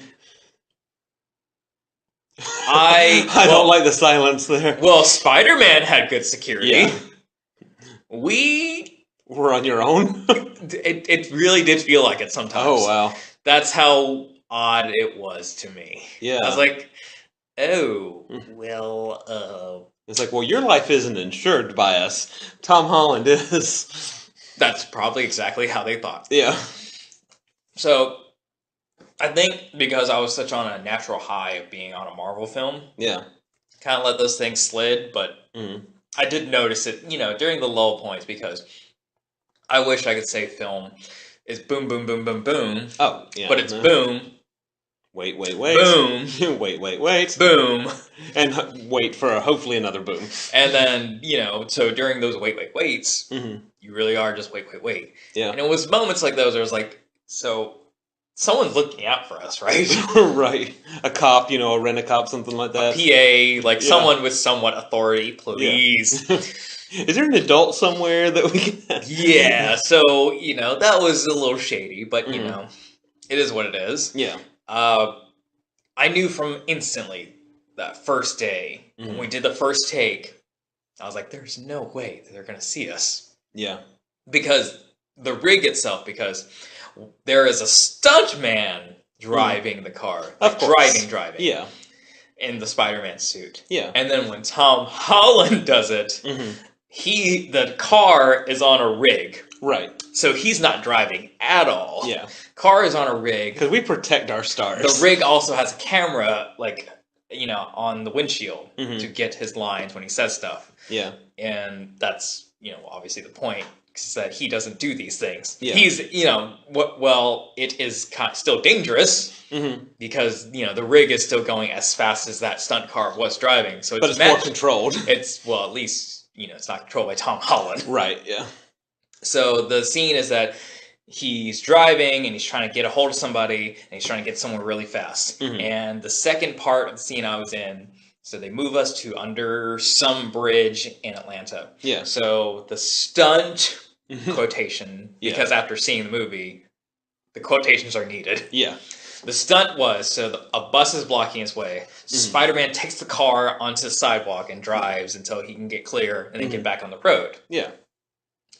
I don't like the silence there. Well, Spider-Man had good security. Yeah. We were on your own? It really did feel like it sometimes. Oh, wow. That's how odd it was to me. Yeah. I was like, oh, well, It's like, well, your life isn't insured by us. Tom Holland is. That's probably exactly how they thought. Yeah. So, I think because I was such on a natural high of being on a Marvel film. Yeah. Kind of let those things slid, but I did notice it, during the lull points because I wish I could say film is boom, boom, boom, boom, boom. Oh, yeah. But it's boom. Wait. Boom. wait. Boom. And wait for hopefully another boom. And then, so during those waits, you really are just wait. Yeah. And it was moments like those where it was like, so someone's looking out for us, right? Right. A cop, a rent-a-cop, something like that. A PA, someone with somewhat authority, please. Yeah. Is there an adult somewhere that we can... Yeah, so, that was a little shady, but, it is what it is. Yeah. I knew from instantly that first day, when we did the first take, I was like, there's no way that they're going to see us. Yeah. Because the rig itself, because there is a stuntman driving the car. Of course. Driving. Yeah. In the Spider-Man suit. Yeah. And then when Tom Holland does it, the car is on a rig. Right. So he's not driving at all. Yeah. Car is on a rig. Because we protect our stars. The rig also has a camera, on the windshield to get his lines when he says stuff. Yeah. And that's, obviously the point. That he doesn't do these things. Yeah. He's, it is still dangerous because, the rig is still going as fast as that stunt car was driving. So but it's more controlled. At least, it's not controlled by Tom Holland. Right, yeah. So the scene is that he's driving and he's trying to get a hold of somebody and he's trying to get somewhere really fast. And the second part of the scene I was in, so they move us to under some bridge in Atlanta. Yeah. So the stunt quotation, because after seeing the movie, the quotations are needed. Yeah. The stunt was, so a bus is blocking his way. Spider-Man takes the car onto the sidewalk and drives until he can get clear and then get back on the road. Yeah.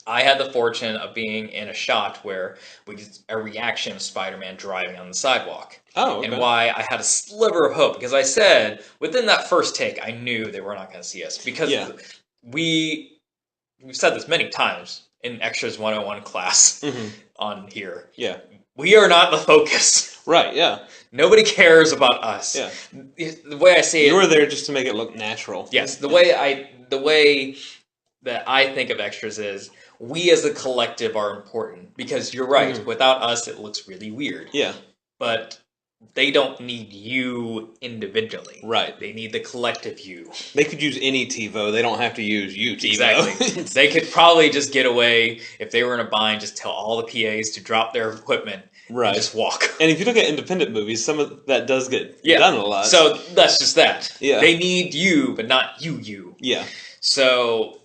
I had the fortune of being in a shot where we get a reaction of Spider-Man driving on the sidewalk. Oh, okay. And why I had a sliver of hope, because I said, within that first take, I knew they were not going to see us. Because we've said this many times in Extras 101 class on here. Yeah. We are not the focus. Right, yeah. Nobody cares about us. Yeah. The way I say it... You were there just to make it look natural. Yes, the way that I think of Extras is, we as a collective are important. Because you're right, without us it looks really weird. Yeah. But they don't need you individually. Right. They need the collective you. They could use any TeeVo. They don't have to use you, TeeVo. Exactly. They could probably just get away, if they were in a bind, just tell all the PAs to drop their equipment and just walk. And if you look at independent movies, some of that does get done a lot. So that's just that. Yeah. They need you, but not you. Yeah. So,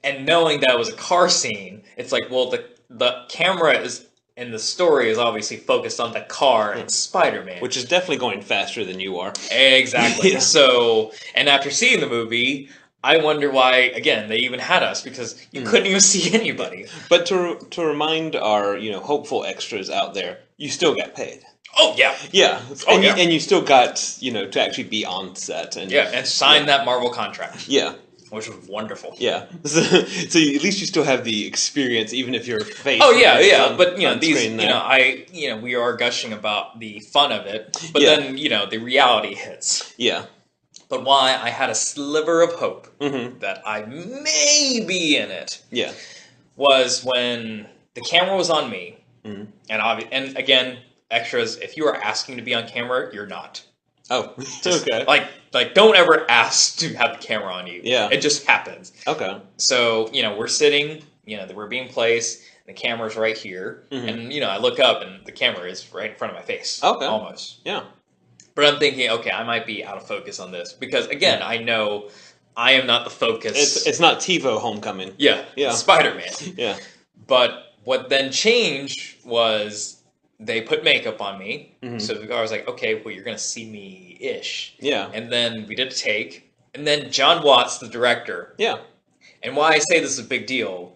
and knowing that it was a car scene, it's like, well, the camera is... And the story is obviously focused on the car and Spider-Man. Which is definitely going faster than you are. Exactly. So, and after seeing the movie, I wonder why, again, they even had us, because you couldn't even see anybody. But to remind our, hopeful extras out there, you still got paid. Oh, yeah. Yeah. And you still got, to actually be on set. And sign that Marvel contract. Yeah. Which was wonderful. Yeah. So at least you still have the experience, even if your face. Oh yeah. But these, we are gushing about the fun of it, but then the reality hits. Yeah. But why I had a sliver of hope that I may be in it. Yeah. Was when the camera was on me, and again, extras. If you are asking to be on camera, you're not. Oh, okay. Like, don't ever ask to have the camera on you. Yeah. It just happens. Okay. So, we're sitting, we're being placed, the camera's right here, and, I look up, and the camera is right in front of my face. Okay. Almost. Yeah. But I'm thinking, okay, I might be out of focus on this, because, again, I know I am not the focus. It's not TeeVo Homecoming. Yeah. It's Spider-Man. Yeah. But what then changed was... They put makeup on me, so I was like, okay, well, you're going to see me-ish. Yeah. And then we did a take, and then John Watts, the director. Yeah. And why I say this is a big deal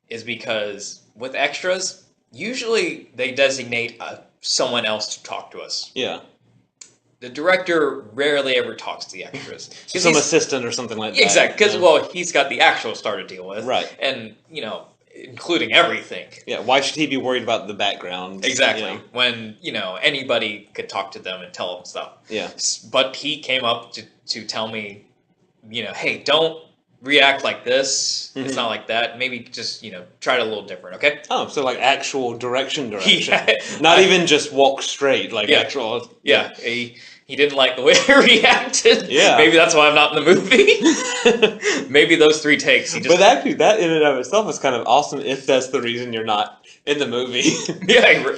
is because with extras, usually they designate someone else to talk to us. Yeah. The director rarely ever talks to the extras. Some assistant or something like that. Exactly, because, he's got the actual star to deal with. Right. And, including everything. Yeah, why should he be worried about the background? Exactly. When, anybody could talk to them and tell them stuff. Yeah. But he came up to tell me, hey, don't react like this. It's not like that. Maybe just, try it a little different, okay? Oh, so like actual direction. Not even just walk straight, like actual... Yeah, he didn't like the way I reacted. Yeah. Maybe that's why I'm not in the movie. Maybe those 3 takes. But actually, that in and of itself is kind of awesome if that's the reason you're not in the movie. Yeah,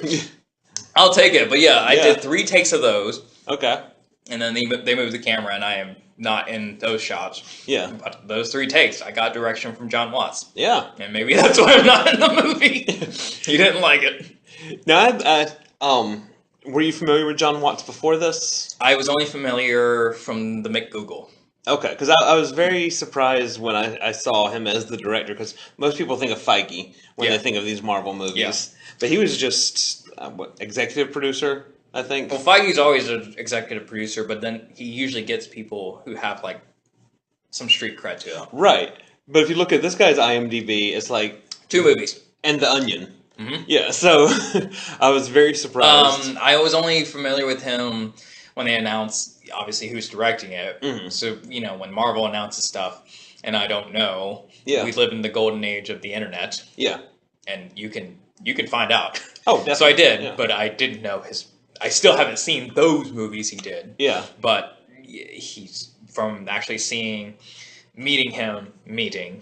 I'll take it. But I did 3 takes of those. Okay. And then they moved the camera, and I am not in those shots. Yeah. But those 3 takes, I got direction from John Watts. Yeah. And maybe that's why I'm not in the movie. He didn't like it. Now, were you familiar with John Watts before this? I was only familiar from the McGoogle. Okay, because I was very surprised when I saw him as the director, because most people think of Feige when they think of these Marvel movies. Yeah. But he was just, executive producer, I think? Well, Feige's always an executive producer, but then he usually gets people who have, some street cred to them. Right. But if you look at this guy's IMDb, it's 2 movies. And The Onion. Yeah, so I was very surprised. I was only familiar with him when they announced, obviously, who's directing it. So, when Marvel announces stuff, and I don't know, we live in the golden age of the internet. Yeah. And you can find out. Oh, definitely. So I did, but I didn't know I still haven't seen those movies he did. Yeah. But he's, from actually meeting him, meeting,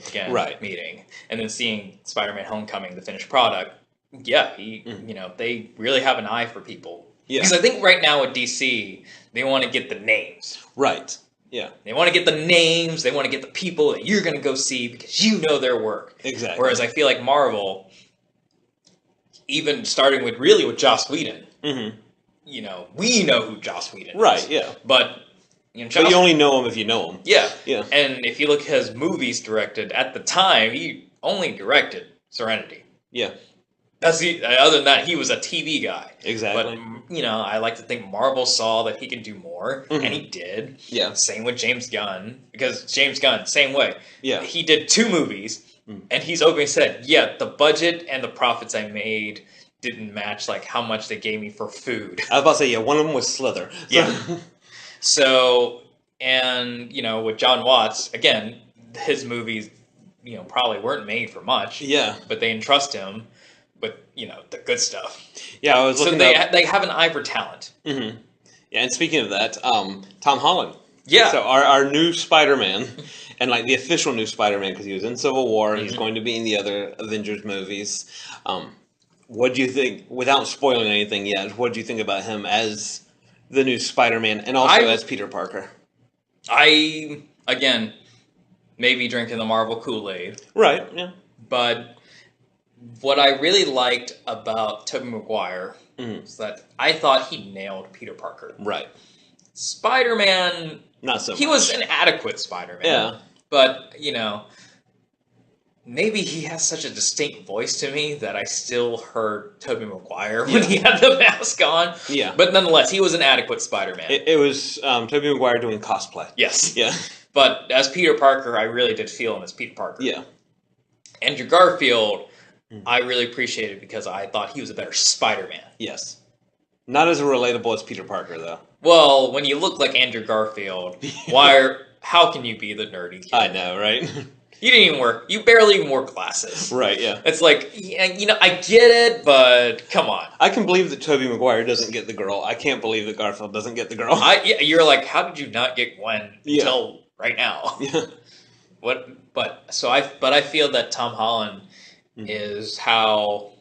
and then seeing Spider-Man Homecoming, the finished product, they really have an eye for people. Yeah. Because I think right now with DC, they want to get the names. Right. Yeah. They want to get the names, they want to get the people that you're going to go see because you know their work. Exactly. Whereas I feel like Marvel, even starting with Joss Whedon. Mm-hmm. You know, we know who Joss Whedon is. Right, yeah. But, you know, but you only know him if you know him. Yeah. Yeah. And if you look at his movies directed, at the time, he only directed Serenity. Yeah. Other than that, he was a TV guy. Exactly. But, you know, I like to think Marvel saw that he could do more, and he did. Yeah. Same with James Gunn, because James Gunn, same way. Yeah. He did 2 movies, and he's openly said, yeah, the budget and the profits I made didn't match, like, how much they gave me for food. I was about to say, yeah, one of them was Slither. Yeah. So, and, you know, with John Watts, again, his movies, you know, probably weren't made for much. Yeah. But they entrust him with, you know, the good stuff. Yeah, I was looking they have an eye for talent. Mm-hmm. Yeah, and speaking of that, Tom Holland. Yeah. So our new Spider-Man, and like the official new Spider-Man, because he was in Civil War, he's going to be in the other Avengers movies. What do you think, without spoiling anything yet, what do you think about him as the new Spider-Man, and also as Peter Parker? Again, maybe drinking the Marvel Kool-Aid. Right, yeah. But what I really liked about Tobey Maguire is that I thought he nailed Peter Parker. Right. Spider-Man, not so much. He was an adequate Spider-Man. Yeah. But, you know, maybe he has such a distinct voice to me that I still heard Tobey Maguire when he had the mask on. Yeah. But nonetheless, he was an adequate Spider-Man. It was Tobey Maguire doing cosplay. Yes. Yeah. But as Peter Parker, I really did feel him as Peter Parker. Yeah. Andrew Garfield, I really appreciated because I thought he was a better Spider-Man. Yes. Not as relatable as Peter Parker, though. Well, when you look like Andrew Garfield, how can you be the nerdy kid? I know, right? You barely even wore glasses. Right, yeah. It's like, you know, I get it, but come on. I can believe that Tobey Maguire doesn't get the girl. I can't believe that Garfield doesn't get the girl. You're like, how did you not get Gwen until right now? Yeah. But I feel that Tom Holland is how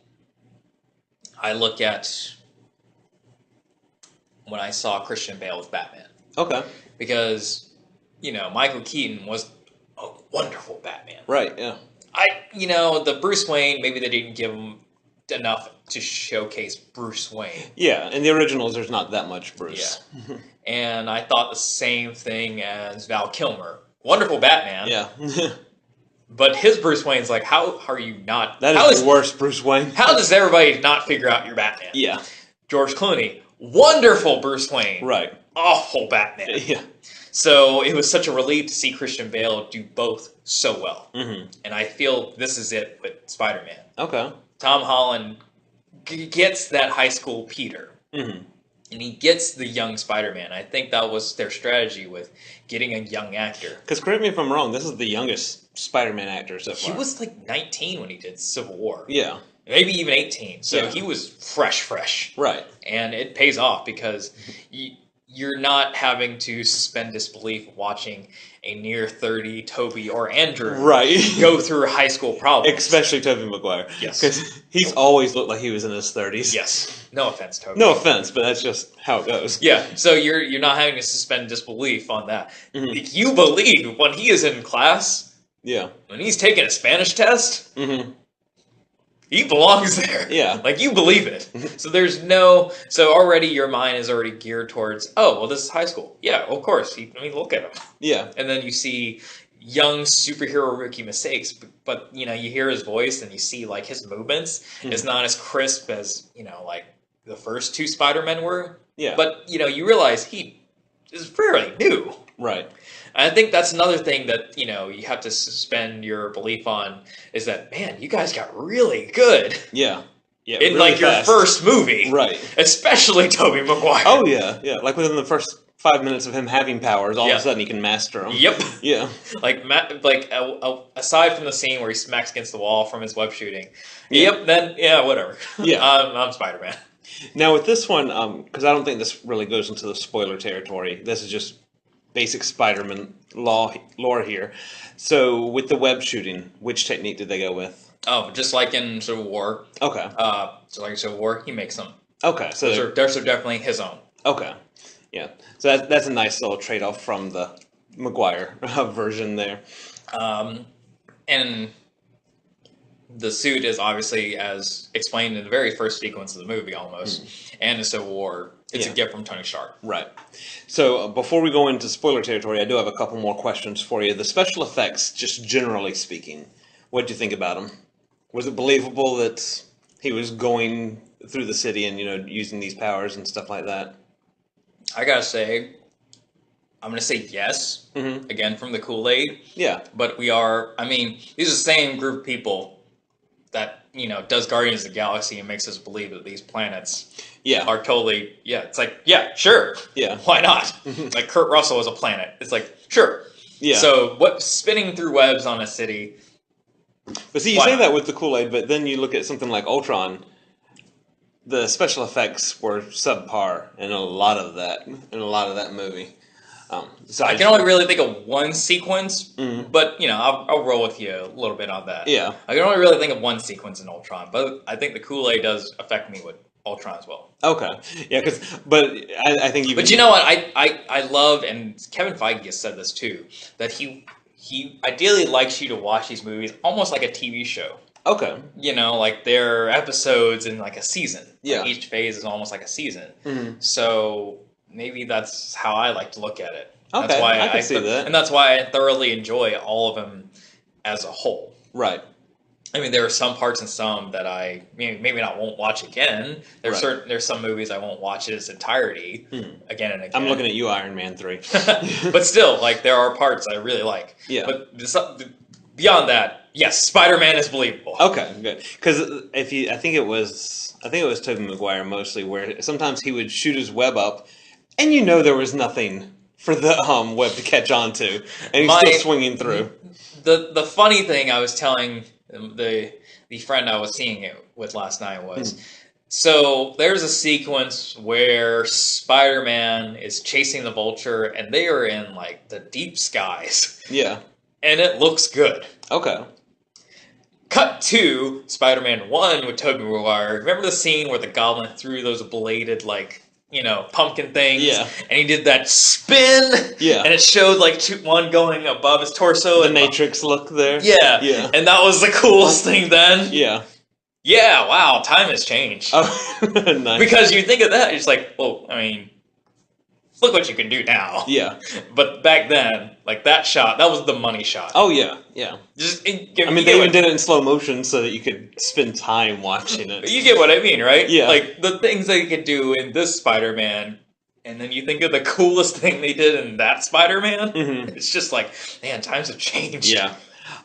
I look at when I saw Christian Bale as Batman. Okay. Because, you know, Michael Keaton was a wonderful Batman. Right, yeah. The Bruce Wayne, maybe they didn't give him enough to showcase Bruce Wayne. Yeah, in the originals, there's not that much Bruce. Yeah. And I thought the same thing as Val Kilmer. Wonderful Batman. Yeah. But his Bruce Wayne's like, how are you not... That is the worst Bruce Wayne. How does everybody not figure out you're Batman? Yeah. George Clooney, wonderful Bruce Wayne. Right. Awful Batman. Yeah. So it was such a relief to see Christian Bale do both so well. Mm-hmm. And I feel this is it with Spider-Man. Okay. Tom Holland gets that high school Peter. Mm-hmm. And he gets the young Spider-Man. I think that was their strategy with getting a young actor. Because correct me if I'm wrong, this is the youngest Spider-Man actor so far. He was like 19 when he did Civil War. Yeah. Maybe even 18. So he was fresh. Right. And it pays off because you're not having to suspend disbelief watching a near 30 Toby or Andrew go through high school problems. Especially Tobey Maguire. Yes. Because he's always looked like he was in his 30s. Yes. No offense, Toby. No offense, but that's just how it goes. Yeah. So you're not having to suspend disbelief on that. Mm-hmm. You believe when he is in class. Yeah. When he's taking a Spanish test. Mm-hmm. He belongs there. Yeah. Like, you believe it. So already your mind is already geared towards, oh, well, this is high school. Yeah, of course. Look at him. Yeah. And then you see young superhero rookie mistakes, but, you hear his voice and you see, like, his movements is not as crisp as, like, the first 2 Spider-Men were. Yeah. But, you realize he is fairly new. Right. I think that's another thing that, you have to suspend your belief on is that, man, you guys got really good. Yeah. Yeah. In, really your first movie. Right. Especially Tobey Maguire. Oh, yeah. Yeah. Like within the first 5 minutes of him having powers, all of a sudden he can master them. Yep. Yeah. Aside from the scene where he smacks against the wall from his web shooting. Yeah. Yep. Then, whatever. Yeah. I'm Spider-Man. Now with this one, because I don't think this really goes into the spoiler territory. This is just basic Spider-Man lore here. So with the web shooting, which technique did they go with? Oh, just like in Civil War. Okay. So like in Civil War, he makes them. Okay. So those are definitely his own. Okay. Yeah. So that's a nice little trade-off from the Maguire version there. And the suit is obviously, as explained in the very first sequence of the movie, almost, and in Civil War, it's a gift from Tony Stark. Right. So before we go into spoiler territory, I do have a couple more questions for you. The special effects, just generally speaking, what did you think about them? Was it believable that he was going through the city and, using these powers and stuff like that? I gotta say, I'm gonna say yes, again, from the Kool-Aid. Yeah. But these are the same group of people that, does Guardians of the Galaxy and makes us believe that these planets are totally, it's like, yeah, sure. Yeah. Why not? Like, Kurt Russell is a planet. It's like, sure. Yeah. So, spinning through webs on a city... But see, you say that with the Kool-Aid, but then you look at something like Ultron, the special effects were subpar in a lot of that movie. So I can only really think of one sequence, but, I'll roll with you a little bit on that. Yeah. I can only really think of one sequence in Ultron, but I think the Kool-Aid does affect me with Ultron as well. Okay. Yeah, but I think you... But you know what? I love, and Kevin Feige has said this too, that he ideally likes you to watch these movies almost like a TV show. Okay. Like they're episodes in like a season. Yeah. Like each phase is almost like a season. So maybe that's how I like to look at it. Okay, that's why I can see that. And that's why I thoroughly enjoy all of them as a whole. Right. There are some parts and some that I maybe not won't watch again. There's some movies I won't watch in its entirety again and again. I'm looking at you, Iron Man 3. But still, like there are parts I really like. Yeah. But beyond that, yes, Spider-Man is believable. Okay, good. Because I think it was Tobey Maguire mostly, where sometimes he would shoot his web up, and there was nothing for the web to catch on to, and he's still swinging through. The funny thing I was telling the friend I was seeing it with last night was, so there's a sequence where Spider-Man is chasing the Vulture, and they are in like the deep skies. Yeah. And it looks good. Okay. Cut to Spider-Man 1 with Tobey Maguire. Remember the scene where the Goblin threw those bladed, pumpkin things? Yeah. And he did that spin? Yeah. And it showed, one going above his torso. The Matrix look there? Yeah. Yeah. And that was the coolest thing then? Yeah. Yeah, wow, time has changed. Oh, nice. Because you think of that, it's like, well, look what you can do now. Yeah. But back then, that shot, that was the money shot. Oh, yeah, yeah. They even did it in slow motion so that you could spend time watching it. You get what I mean, right? Yeah. The things they could do in this Spider-Man, and then you think of the coolest thing they did in that Spider-Man, it's just man, times have changed. Yeah.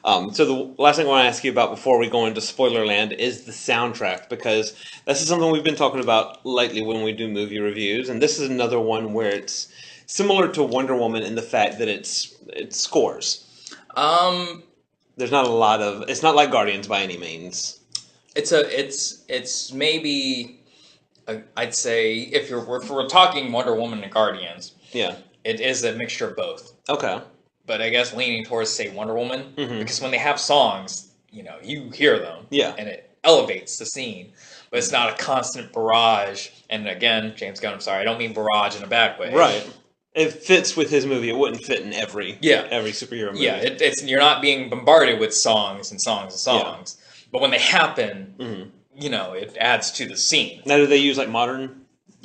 So the last thing I want to ask you about before we go into spoiler land is the soundtrack, because this is something we've been talking about lately when we do movie reviews, and this is another one where it's similar to Wonder Woman in the fact that it scores. There's not a lot of... It's not like Guardians by any means. It's maybe... I'd say if we're talking Wonder Woman and Guardians, yeah, it is a mixture of both. Okay. But I guess leaning towards, say, Wonder Woman, because when they have songs, you hear them, and it elevates the scene, but it's not a constant barrage. And again, James Gunn, I'm sorry, I don't mean barrage in a bad way. Right. It fits with his movie. It wouldn't fit in every superhero movie. Yeah, you're not being bombarded with songs and songs and songs, but when they happen, it adds to the scene. Now, do they use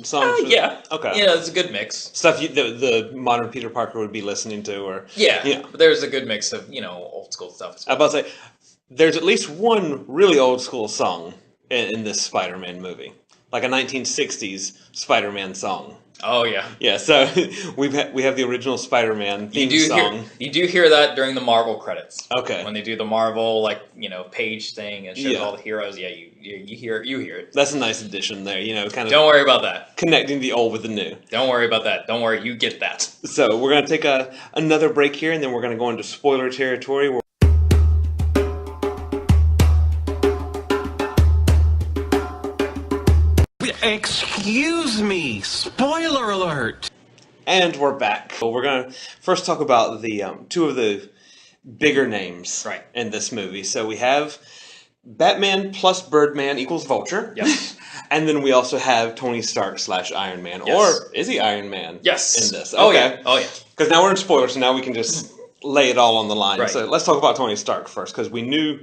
songs? Yeah. Okay. Yeah, it's a good mix. Stuff the modern Peter Parker would be listening to, or but there's a good mix of old school stuff as well. I was about to say, there's at least one really old school song in this Spider-Man movie, like a 1960s Spider-Man song. Oh yeah. Yeah. So we have the original Spider-Man theme song. You do hear that during the Marvel credits. Okay. When they do the Marvel page thing and shows all the heroes, you hear it. That's a nice addition there. Kind of. Don't worry about that. Connecting the old with the new. Don't worry about that. Don't worry, you get that. So we're gonna take another break here, and then we're gonna go into spoiler territory. Excuse me, spoiler alert! And we're back. So we're going to first talk about the two of the bigger names in this movie. So we have Batman plus Birdman equals Vulture. Yes. And then we also have Tony Stark / Iron Man. Yes. Or is he Iron Man? Yes. In this? Okay. Oh, yeah. Because now we're in spoilers, so now we can just lay it all on the line. Right. So let's talk about Tony Stark first, because we knew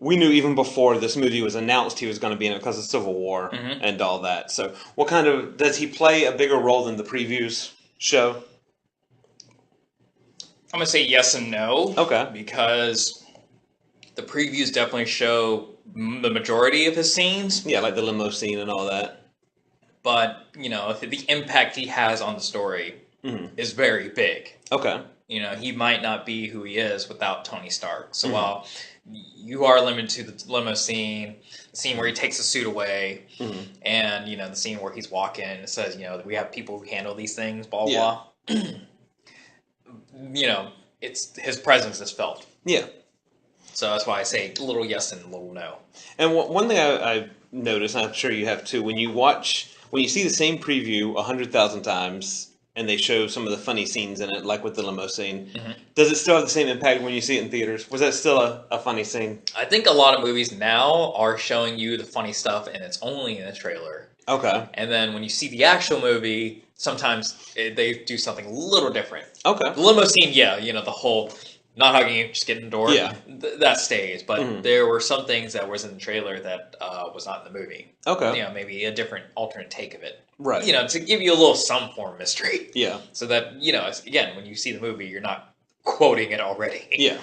we knew even before this movie was announced he was going to be in it because of Civil War and all that. So what kind of, does he play a bigger role than the previews show? I'm going to say yes and no. Okay. Because the previews definitely show the majority of his scenes. Yeah, like the limo scene and all that. But, you know, the impact he has on the story is very big. Okay. You know, he might not be who he is without Tony Stark. So while you are limited to the limo scene, the scene where he takes the suit away, and, you know, the scene where he's walking and it says, you know, we have people who handle these things, blah, blah, blah. You know, it's his presence is felt. Yeah. So that's why I say a little yes and a little no. And one thing I noticed, and I'm sure you have too, when you see the same preview 100,000 times, and they show some of the funny scenes in it, like with the limo scene, does it still have the same impact when you see it in theaters? Was that still a funny scene? I think a lot of movies now are showing you the funny stuff, and it's only in the trailer. Okay. And then when you see the actual movie, sometimes they do something a little different. Okay. The limo scene, yeah, you know, the whole not hugging you, just getting the door. Yeah. That stays. But there were some things that was in the trailer that was not in the movie. Okay. You know, maybe a different alternate take of it. Right. You know, to give you a little some form of mystery. Yeah. So that, you know, again, when you see the movie, you're not quoting it already. Yeah.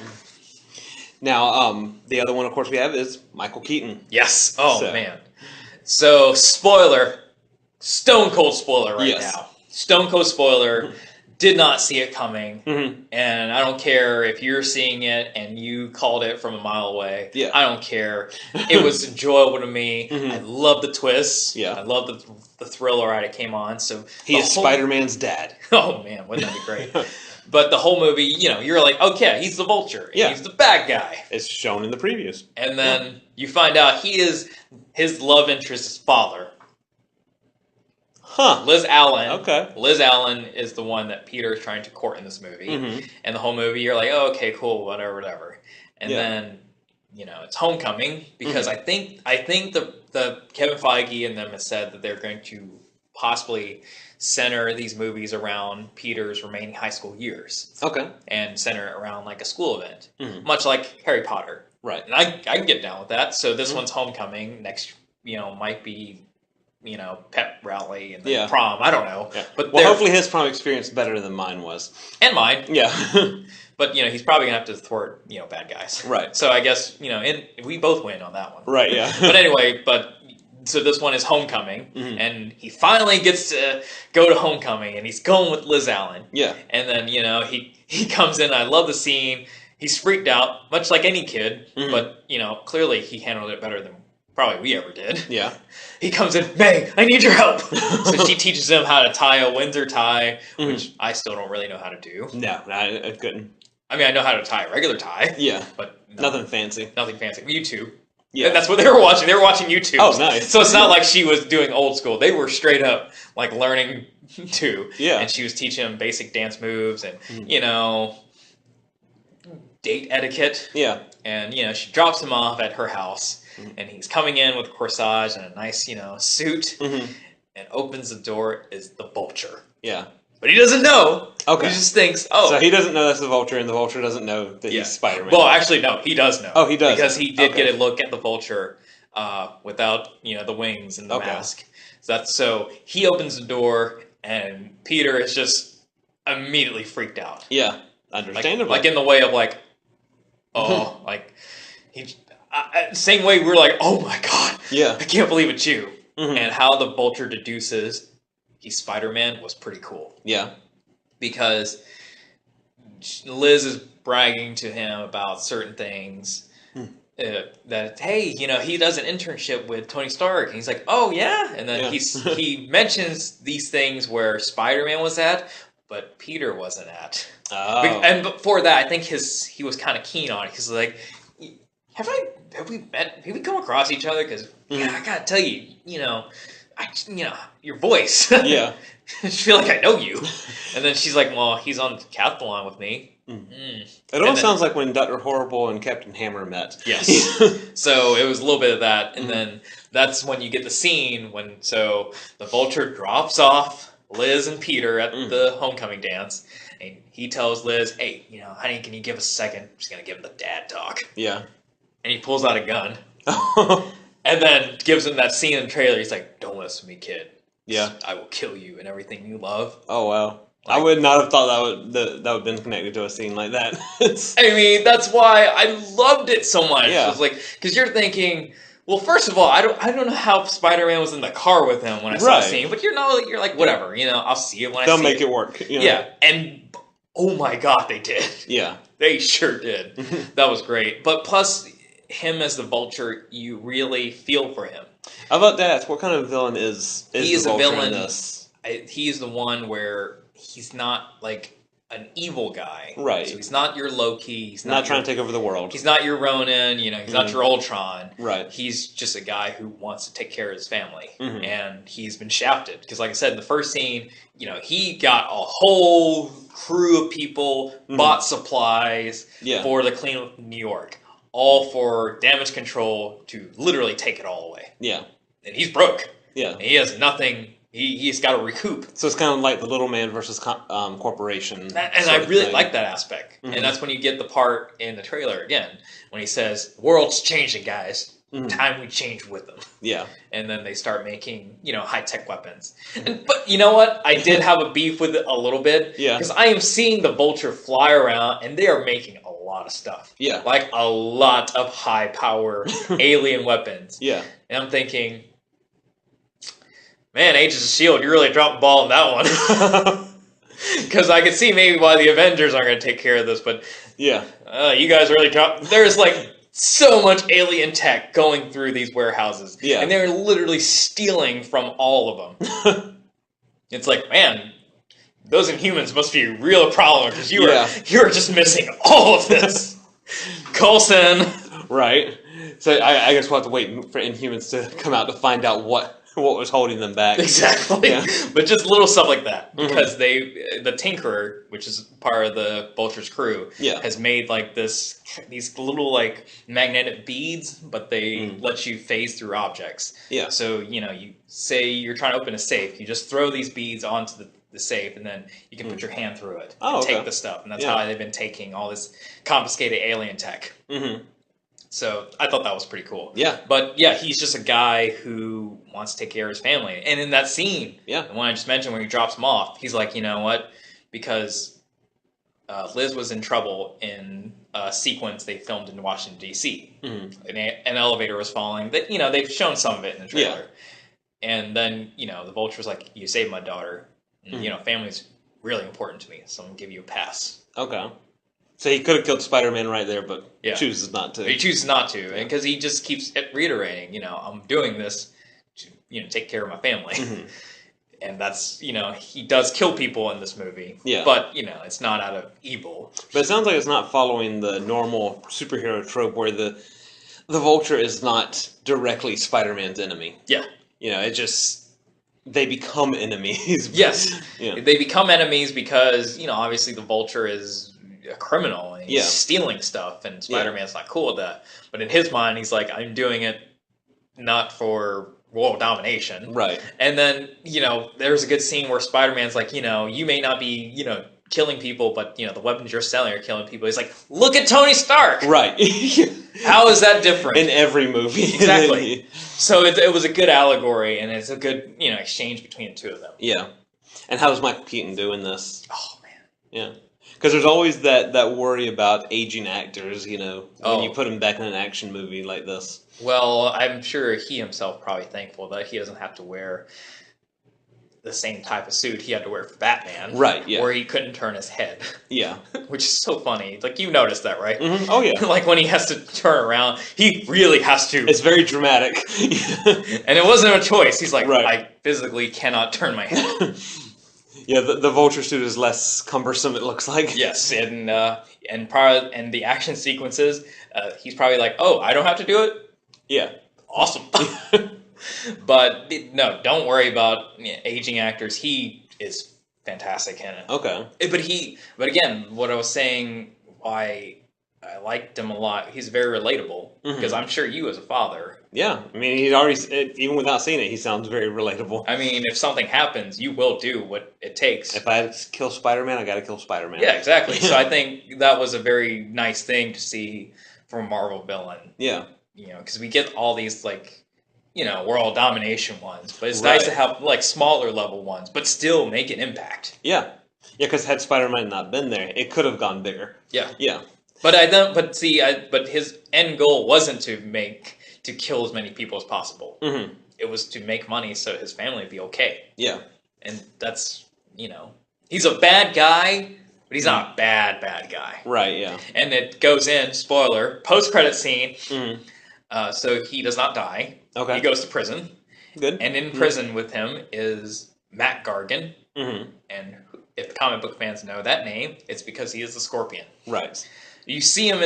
Now, the other one, of course, we have is Michael Keaton. Yes. Oh, man. So, spoiler. Stone cold spoiler now. Stone cold spoiler. Did not see it coming, and I don't care if you're seeing it and you called it from a mile away. Yeah. I don't care. It was enjoyable to me. I love the twists. Yeah. I love the thriller ride it came on. So he is Spider-Man's dad. Oh man, wouldn't that be great? But the whole movie, you know, you're like, okay, he's the Vulture. Yeah. He's the bad guy. It's shown in the previews. And then you find out he is his love interest's father. Huh. Liz Allen. Okay. Liz Allen is the one that Peter is trying to court in this movie. And the whole movie, you're like, oh, okay, cool, whatever. And then, you know, it's Homecoming because I think the Kevin Feige and them has said that they're going to possibly center these movies around Peter's remaining high school years. Okay. And center it around like a school event, much like Harry Potter. Right. And I can get down with that. So this one's Homecoming. Next, you know, might be, you know, pep rally and then prom. I don't know. Yeah. But hopefully his prom experience is better than mine was. And mine. Yeah. But, you know, he's probably going to have to thwart, you know, bad guys. Right. So I guess, you know, we both win on that one. Right, yeah. But anyway, so this one is Homecoming. And he finally gets to go to Homecoming and he's going with Liz Allen. Yeah. And then, you know, he comes in. I love the scene. He's freaked out, much like any kid. But, you know, clearly he handled it better than probably we ever did. Yeah. He comes in, May, I need your help. So she teaches him how to tie a Windsor tie, which I still don't really know how to do. No, I couldn't. I mean, I know how to tie a regular tie. Yeah. But nothing fancy. Nothing fancy. YouTube. Yeah. And that's what they were watching. They were watching YouTube. Oh, nice. So it's not like she was doing old school. They were straight up, like, learning to. Yeah. And she was teaching him basic dance moves and, you know, date etiquette. Yeah. And, you know, she drops him off at her house. And he's coming in with a corsage and a nice, you know, suit. And opens the door is the Vulture. Yeah. But he doesn't know. Okay. He just thinks, oh. So he doesn't know that's the Vulture, and the Vulture doesn't know that he's Spider-Man. Well, actually, no. He does know. Oh, he does? Because he did get a look at the Vulture without, you know, the wings and the mask. So he opens the door, and Peter is just immediately freaked out. Yeah. Understandably. Like in the way of, like, oh, like, same way we're like, oh my god, I can't believe it's you. And how the Vulture deduces he's Spider-Man was pretty cool. Yeah. Because Liz is bragging to him about certain things that, hey, you know, he does an internship with Tony Stark. And he's like, oh yeah? And then he mentions these things where Spider-Man was at, but Peter wasn't at. Oh. And before that, I think he was kind of keen on it. He's like, have we met? Have we come across each other? Because I gotta tell you, you know, your voice. Yeah, I feel like I know you. And then she's like, "Well, he's on Decathlon with me." It almost sounds like when Dr. Horrible and Captain Hammer met. Yes. So it was a little bit of that, and then that's when you get the scene so the Vulture drops off Liz and Peter at the homecoming dance. And he tells Liz, "Hey, you know, honey, can you give us a second? I'm just gonna give him the dad talk." Yeah. and he pulls out a gun. And then gives him that scene in the trailer. He's like, "Don't mess with me, kid. Yeah. I will kill you and everything you love." Oh, wow. I would not have thought that would have been connected to a scene like that. I mean, that's why I loved it so much. Yeah. It was like, because you're thinking, well, first of all, I don't know how Spider-Man was in the car with him when I saw the scene, but you're like, whatever, I'll see it when I see it. They'll make it work. Yeah, and oh my God, they did. Yeah. They sure did. That was great. But plus, him as the Vulture, you really feel for him. How about that? What kind of villain is he is the a Vulture villain. in this? He's the one where he's not like an evil guy. Right. So he's not your Loki. He's not trying to take over the world. He's not your Ronin. He's not your Ultron. Right. He's just a guy who wants to take care of his family. And he's been shafted. Because like I said, in the first scene, he got a whole crew of people, bought supplies for the cleanup of New York. All for damage control to literally take it all away. Yeah. And he's broke. Yeah. And he has nothing. He's got to recoup. So it's kind of like the little man versus corporation. And I really like that aspect. And that's when you get the part in the trailer again, when he says, "World's changing, guys. Time we change with them." Yeah. And then they start making, high-tech weapons. But you know what? I did have a beef with it a little bit. Yeah. Because I am seeing the Vulture fly around, and they are making a lot of stuff. Yeah. Like a lot of high-power alien weapons. Yeah. And I'm thinking, man, Agents of S.H.I.E.L.D., you really dropped the ball on that one. Because I could see maybe why the Avengers aren't going to take care of this, but yeah, you guys really dropped... There's like so much alien tech going through these warehouses. Yeah. And they're literally stealing from all of them. It's like, man, those Inhumans must be a real problem because you're just missing all of this. Coulson. Right. So I guess we'll have to wait for Inhumans to come out to find out what was holding them back. Exactly. Yeah. But just little stuff like that. Because the Tinkerer, which is part of the Vulture's crew, has made like these little like magnetic beads, but they let you phase through objects. Yeah. So, you say you're trying to open a safe, you just throw these beads onto the safe, and then you can put your hand through it and take the stuff. And that's how they've been taking all this confiscated alien tech. So I thought that was pretty cool. Yeah. But yeah, he's just a guy who wants to take care of his family. And in that scene, the one I just mentioned where he drops him off, he's like, you know what? Because Liz was in trouble in a sequence they filmed in Washington, D.C. An elevator was falling. They've shown some of it in the trailer. Yeah. And then, the Vulture's like, you saved my daughter. And, family's really important to me, so I'm going to give you a pass. Okay. So he could have killed Spider-Man right there, but chooses not to. He chooses not to, because he just keeps reiterating, I'm doing this to, take care of my family. And that's, he does kill people in this movie. Yeah. But, it's not out of evil. But it sounds like it's not following the normal superhero trope where the Vulture is not directly Spider-Man's enemy. Yeah. It just... They become enemies. Yes. They become enemies because, obviously the Vulture is a criminal and he's stealing stuff, and Spider-Man's not cool with that. But in his mind, he's like, I'm doing it not for world domination. Right. And then, there's a good scene where Spider-Man's like, you may not be, killing people, but, the weapons you're selling are killing people. He's like, look at Tony Stark! Right. How is that different? In every movie. Exactly. So it was a good allegory, and it's a good, exchange between the two of them. Yeah. And how's Michael Keaton doing this? Oh, man. Yeah. Because there's always that worry about aging actors, when you put them back in an action movie like this. Well, I'm sure he himself probably thankful that he doesn't have to wear the same type of suit he had to wear for Batman. Right, yeah. Where he couldn't turn his head. Yeah. Which is so funny. Like, you noticed that, right? Oh, yeah. Like, when he has to turn around, he really has to. It's very dramatic. And it wasn't a choice. He's like, I physically cannot turn my head. Yeah, the Vulture suit is less cumbersome, it looks like. Yes, and the action sequences, he's probably like, oh, I don't have to do it? Yeah. Awesome. But, no, don't worry about aging actors. He is fantastic in it. Okay. But again, what I was saying, why I liked him a lot, he's very relatable. Because I'm sure you as a father... Yeah, I mean, he's already, even without seeing it, he sounds very relatable. I mean, if something happens, you will do what it takes. If I had to kill Spider-Man, I gotta kill Spider-Man. Yeah, exactly. So I think that was a very nice thing to see from a Marvel villain. Yeah. You know, because we get all these, like, you know, world domination ones, but it's nice to have, like, smaller level ones, but still make an impact. Yeah. Yeah, because had Spider-Man not been there, it could have gone bigger. Yeah. Yeah. But but his end goal wasn't to kill as many people as possible. Mm-hmm. It was to make money so his family would be okay. Yeah. And that's, you know, he's a bad guy, but he's not a bad guy. Right, yeah. And it goes in, spoiler, post-credit scene, Mm-hmm. so he does not die. Okay. He goes to prison. Good. And in prison with him is Matt Gargan. Mm-hmm. And if comic book fans know that name, it's because he is the Scorpion. Right. You see him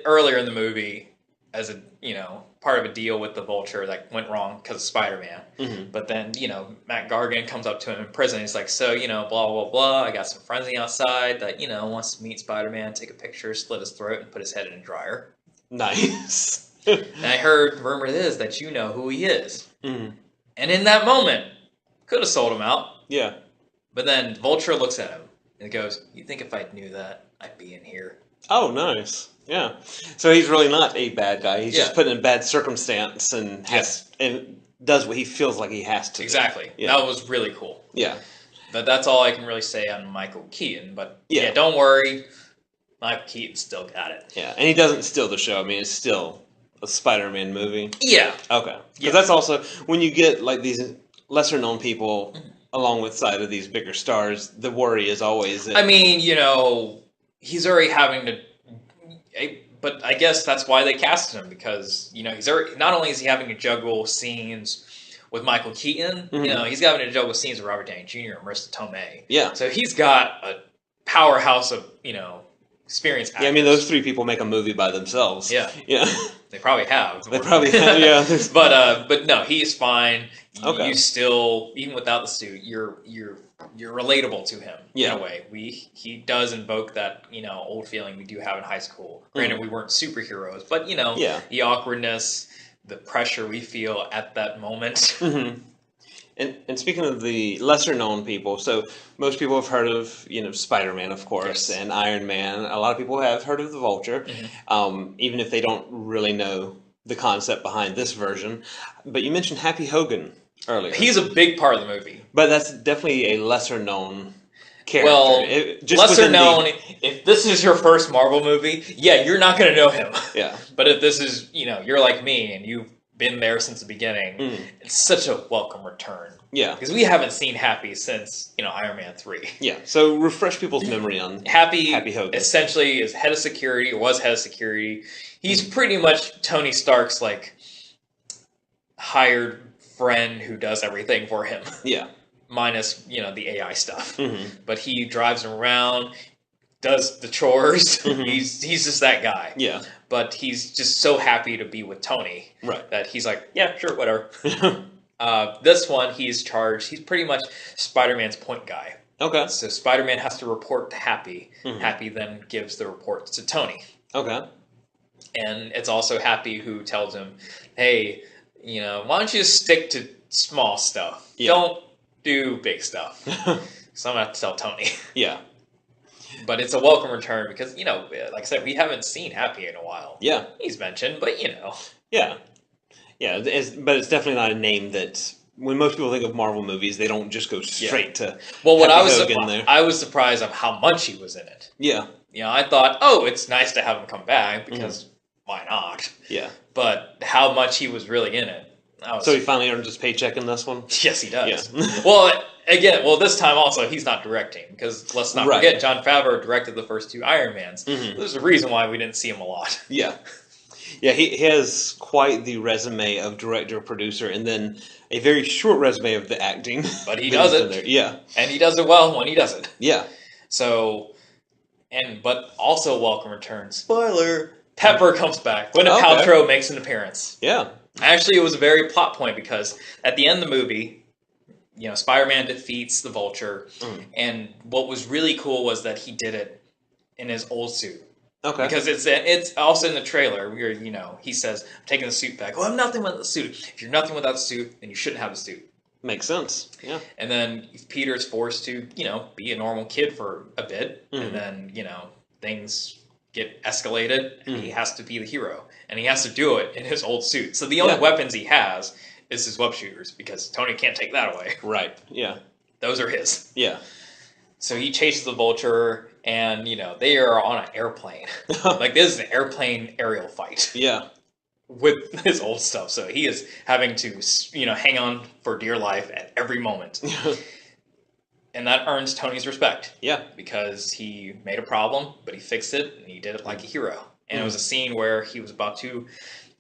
earlier in the movie as a, you know, part of a deal with the Vulture that went wrong because of Spider-Man. Mm-hmm. But then, you know, Matt Gargan comes up to him in prison. He's like, so, you know, blah, blah, blah. I got some friends on the outside that, you know, wants to meet Spider-Man, take a picture, slit his throat, and put his head in a dryer. Nice. And I heard, rumor is that you know who he is. Mm-hmm. And in that moment, could have sold him out. Yeah. But then Vulture looks at him and goes, you think if I knew that, I'd be in here? Oh, nice. Yeah. So he's really not a bad guy. He's just put in a bad circumstance and and does what he feels like he has to. Exactly. Yeah. That was really cool. Yeah. But that's all I can really say on Michael Keaton. But Yeah. don't worry. Michael Keaton still got it. Yeah. And he doesn't steal the show. I mean, it's still a Spider-Man movie. Yeah. Okay. Because that's also, when you get like these lesser-known people alongside of these bigger stars, the worry is always that... I mean, you know, he's already having to... But I guess that's why they casted him, because, you know, he's already, not only is he having to juggle scenes with Michael Keaton, you know, he's having to juggle scenes with Robert Downey Jr. and Marissa Tomei. Yeah. So he's got a powerhouse of, you know, experienced actors. Yeah, I mean, those three people make a movie by themselves. Yeah. Yeah. They probably have. They probably have, yeah. But no, he's fine. Okay. You still, even without the suit, you're relatable to him in a way. He does invoke that, you know, old feeling we do have in high school. Granted, we weren't superheroes, but, you know, the awkwardness, the pressure we feel at that moment. Mm-hmm. And speaking of the lesser known people, so most people have heard of, you know, Spider-Man, of course, and Iron Man. A lot of people have heard of the Vulture, even if they don't really know the concept behind this version. But you mentioned Happy Hogan earlier. He's a big part of the movie. But that's definitely a lesser known character. Well, lesser known, if this is your first Marvel movie, you're not going to know him. Yeah. But if this is, you know, you're like me and you've been there since the beginning, it's such a welcome return. Yeah. Because we haven't seen Happy since, you know, Iron Man 3. Yeah. So refresh people's memory on Happy Hogan. Essentially is head of security, or was head of security. He's pretty much Tony Stark's, like, hired friend who does everything for him. Yeah. Minus, you know, the AI stuff. But he drives him around, does the chores. He's just that guy. Yeah. But he's just so happy to be with Tony. Right. That he's like, yeah, sure, whatever. This one, he's charged. He's pretty much Spider-Man's point guy. Okay. So Spider-Man has to report to Happy. Happy then gives the reports to Tony. Okay. And it's also Happy who tells him, hey, you know, why don't you just stick to small stuff? Yeah. Don't do big stuff. So I'm going to have to tell Tony. Yeah. But it's a welcome return because, you know, like I said, we haven't seen Happy in a while. Yeah. He's mentioned, but, you know. Yeah. Yeah, but it's definitely not a name that, when most people think of Marvel movies, they don't just go straight to I was surprised of how much he was in it. Yeah. You know, I thought, oh, it's nice to have him come back because why not? Yeah. But how much he was really in it. So he finally earned his paycheck in this one? Yes, he does. Yeah. Well, this time also, he's not directing, because let's not forget, Jon Favreau directed the first two Iron Mans. There's a reason why we didn't see him a lot. Yeah. Yeah, he has quite the resume of director, producer, and then a very short resume of the acting. But he does it. Yeah. And he does it well when he does it. Yeah. So, but also welcome return. Spoiler! Pepper comes back. Gwyneth Paltrow makes an appearance. Yeah. Actually, it was a very plot point because at the end of the movie, you know, Spider-Man defeats the Vulture, and what was really cool was that he did it in his old suit. Okay. Because it's also in the trailer where, you know, he says, I'm taking the suit back. Oh, I'm nothing without the suit. If you're nothing without the suit, then you shouldn't have the suit. Makes sense. Yeah. And then Peter's forced to, you know, be a normal kid for a bit, and then, you know, things get escalated, and he has to be the hero. And he has to do it in his old suit. So the only weapons he has is his web shooters, because Tony can't take that away. Right, yeah. Those are his. Yeah. So he chases the Vulture, and, they are on an airplane. Like, this is an airplane aerial fight. Yeah. With his old stuff. So he is having to, hang on for dear life at every moment. And that earns Tony's respect. Yeah. Because he made a problem, but he fixed it, and he did it like a hero. And it was a scene where he was about to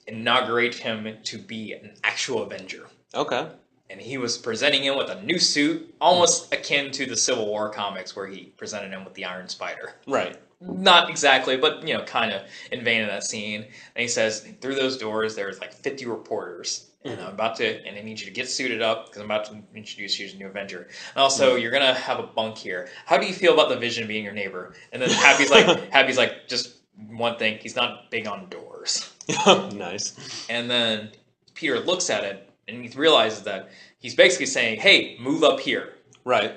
inaugurate him to be an actual Avenger. Okay. And he was presenting him with a new suit, almost akin to the Civil War comics, where he presented him with the Iron Spider. Right. Not exactly, but, kind of in vain of that scene. And he says, through those doors, there's like 50 reporters. And I need you to get suited up, because I'm about to introduce you as a new Avenger. And also, you're going to have a bunk here. How do you feel about the Vision being your neighbor? And then Happy's like, just one thing, he's not big on doors. Nice. And then Peter looks at it, and he realizes that he's basically saying, hey, move up here. Right.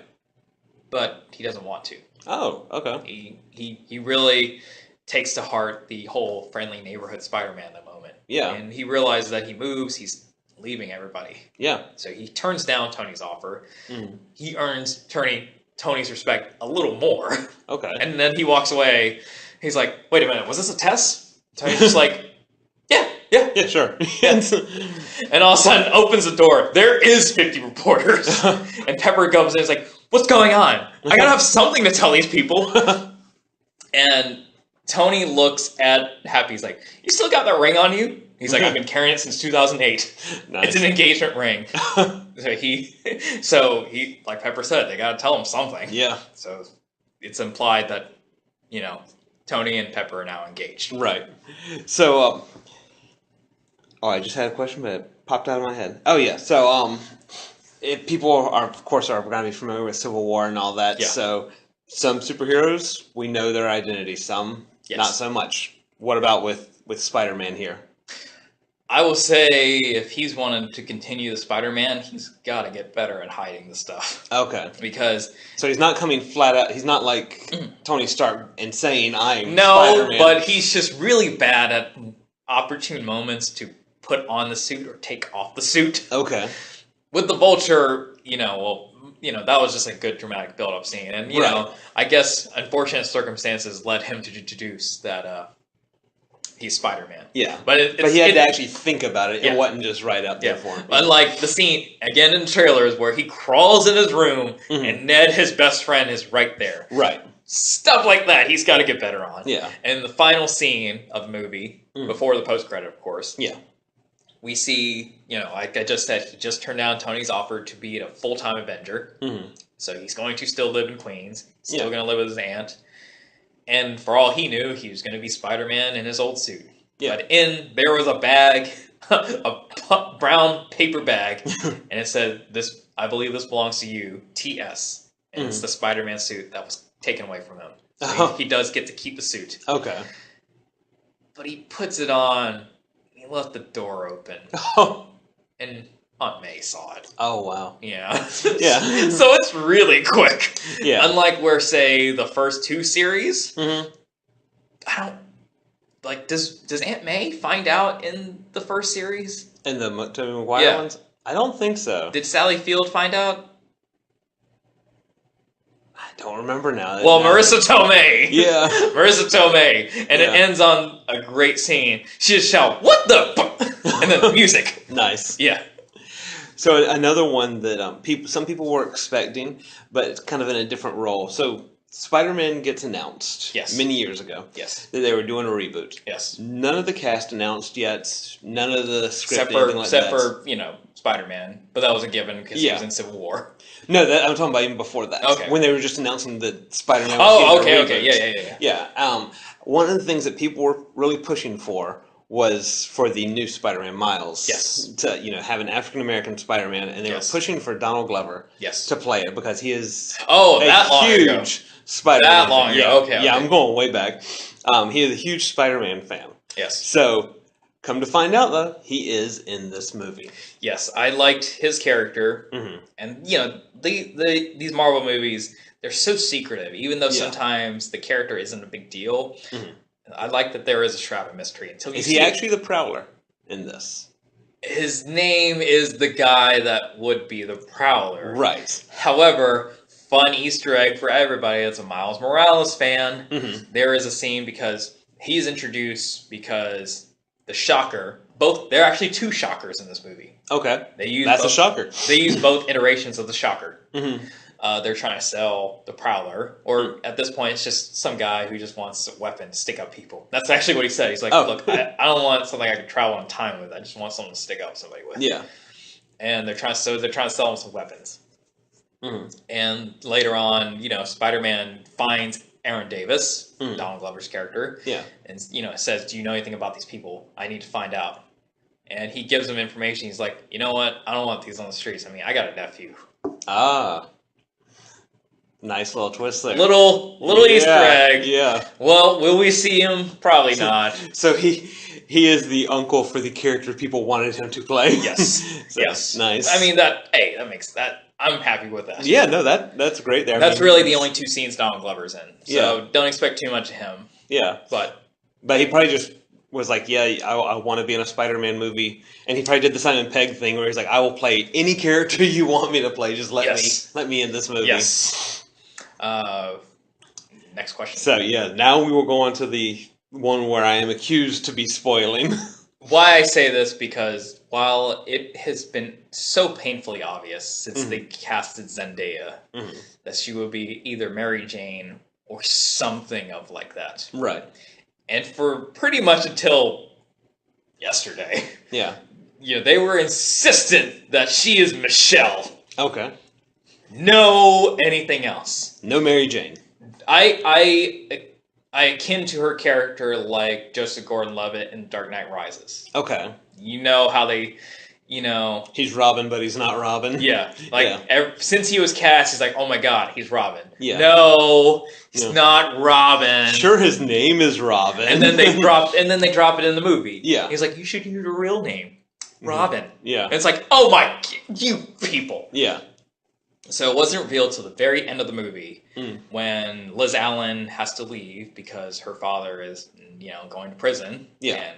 But he doesn't want to. Oh, okay. He really takes to heart the whole friendly neighborhood Spider-Man at the moment. Yeah. And he realizes that he moves, he's leaving everybody. Yeah. So he turns down Tony's offer. He earns Tony's respect a little more. Okay. And then he walks away. He's like, wait a minute, was this a test? Tony's just like, yeah, sure. And all of a sudden opens the door. There is 50 reporters. And Pepper comes in and is like, what's going on? I gotta have something to tell these people. And Tony looks at Happy. He's like, you still got that ring on you? He's like, I've been carrying it since 2008. Nice. It's an engagement ring. So he, like Pepper said, they gotta tell him something. Yeah. So it's implied that, Tony and Pepper are now engaged. Right. So, I just had a question, but it popped out of my head. Oh, yeah. So, if people are, of course, are going to be familiar with Civil War and all that. Yeah. So, some superheroes, we know their identity. Some, not so much. What about with Spider-Man here? I will say, if he's wanted to continue the Spider-Man, he's got to get better at hiding the stuff. Okay. Because... So he's not coming flat out, he's not like Tony Stark and saying, I'm No, Spider-Man. But he's just really bad at opportune moments to put on the suit or take off the suit. Okay. With the Vulture, that was just a good dramatic build-up scene. And, you know, I guess unfortunate circumstances led him to deduce that he's Spider-Man. Yeah. But he had to actually think about it. It wasn't just right out there for him. Unlike the scene, again in the trailers, where he crawls in his room and Ned, his best friend, is right there. Right. Stuff like that he's got to get better on. Yeah. And the final scene of the movie, before the post-credit, of course, we see, like I just said, he just turned down Tony's offer to be a full-time Avenger. So he's going to still live in Queens, still going to live with his aunt. And for all he knew, he was going to be Spider-Man in his old suit. Yeah. But there was a bag, a brown paper bag, and it said, "This, I believe this belongs to you, TS." And it's the Spider-Man suit that was taken away from him. So he does get to keep the suit. Okay. But he puts it on, he left the door open. And Aunt May saw it. Oh, wow. Yeah. Yeah. So it's really quick. Yeah. Unlike where, say, the first two series, I don't... Like, does Aunt May find out in the first series? In the Tobey Maguire ones? I don't think so. Did Sally Field find out? I don't remember now. Well, Marissa Tomei. Yeah. Marissa Tomei. And it ends on a great scene. She just shouts, "What the fuck?" And then music. Nice. Yeah. So another one that some people were expecting, but it's kind of in a different role. So Spider-Man gets announced many years ago. Yes. That they were doing a reboot. Yes. None of the cast announced yet. None of the script, except for Spider-Man. But that was a given because he was in Civil War. No, I'm talking about even before that. Okay. When they were just announcing that Spider-Man was getting a reboot. Yeah. One of the things that people were really pushing for was for the new Spider-Man Miles. Yes. To have an African American Spider-Man, and they were pushing for Donald Glover. Yes. To play it because he is a huge Spider-Man. That long ago. Okay. Yeah, I'm going way back. He is a huge Spider-Man fan. Yes. So, come to find out though, he is in this movie. Yes, I liked his character, and these Marvel movies, they're so secretive. Even though sometimes the character isn't a big deal. I like that there is a shroud of mystery until you Is see he it. actually the Prowler in this? His name is the guy that would be the Prowler. Right. However, fun Easter egg for everybody that's a Miles Morales fan. There is a scene because he's introduced because the Shocker. There are actually 2 Shockers in this movie. Okay. That's a shocker. They use both iterations of the Shocker. They're trying to sell the Prowler, or at this point, it's just some guy who just wants a weapon to stick up people. That's actually what he said. He's like, "Look, I don't want something I can travel in time with. I just want something to stick up somebody with." Yeah. And they're trying to sell him some weapons. And later on, Spider-Man finds Aaron Davis, Donald Glover's character, and says, "Do you know anything about these people? I need to find out." And he gives him information. He's like, "You know what? I don't want these on the streets. I mean, I got a nephew." Ah. Nice little twist there. Little Easter egg. Yeah. Well, will we see him? Probably not. So he is the uncle for the character people wanted him to play. Yes. So, yes. Nice. I mean that makes that. I'm happy with that. Yeah. No. That's great. There. That's really the only 2 scenes Donald Glover's in. So don't expect too much of him. Yeah. But he probably just was like, yeah, I want to be in a Spider-Man movie, and he probably did the Simon Pegg thing where he's like, I will play any character you want me to play. Just let me in this movie. Yes. Next question. So yeah, now we will go on to the one where I am accused to be spoiling. Why I say this, because while it has been so painfully obvious since they casted Zendaya that she would be either Mary Jane or something of like that. Right. And for pretty much until yesterday. Yeah. They were insistent that she is Michelle. Okay. No anything else. No Mary Jane. I akin to her character like Joseph Gordon-Levitt in Dark Knight Rises. Okay. You know how they, he's Robin, but he's not Robin. Yeah. Since he was cast, he's like, oh my god, he's Robin. Yeah. No, he's not Robin. Sure, his name is Robin. And then they drop it in the movie. Yeah. He's like, you should use your real name, Robin. Yeah. And it's like, oh my, you people. Yeah. So it wasn't revealed till the very end of the movie when Liz Allen has to leave because her father is, going to prison. Yeah.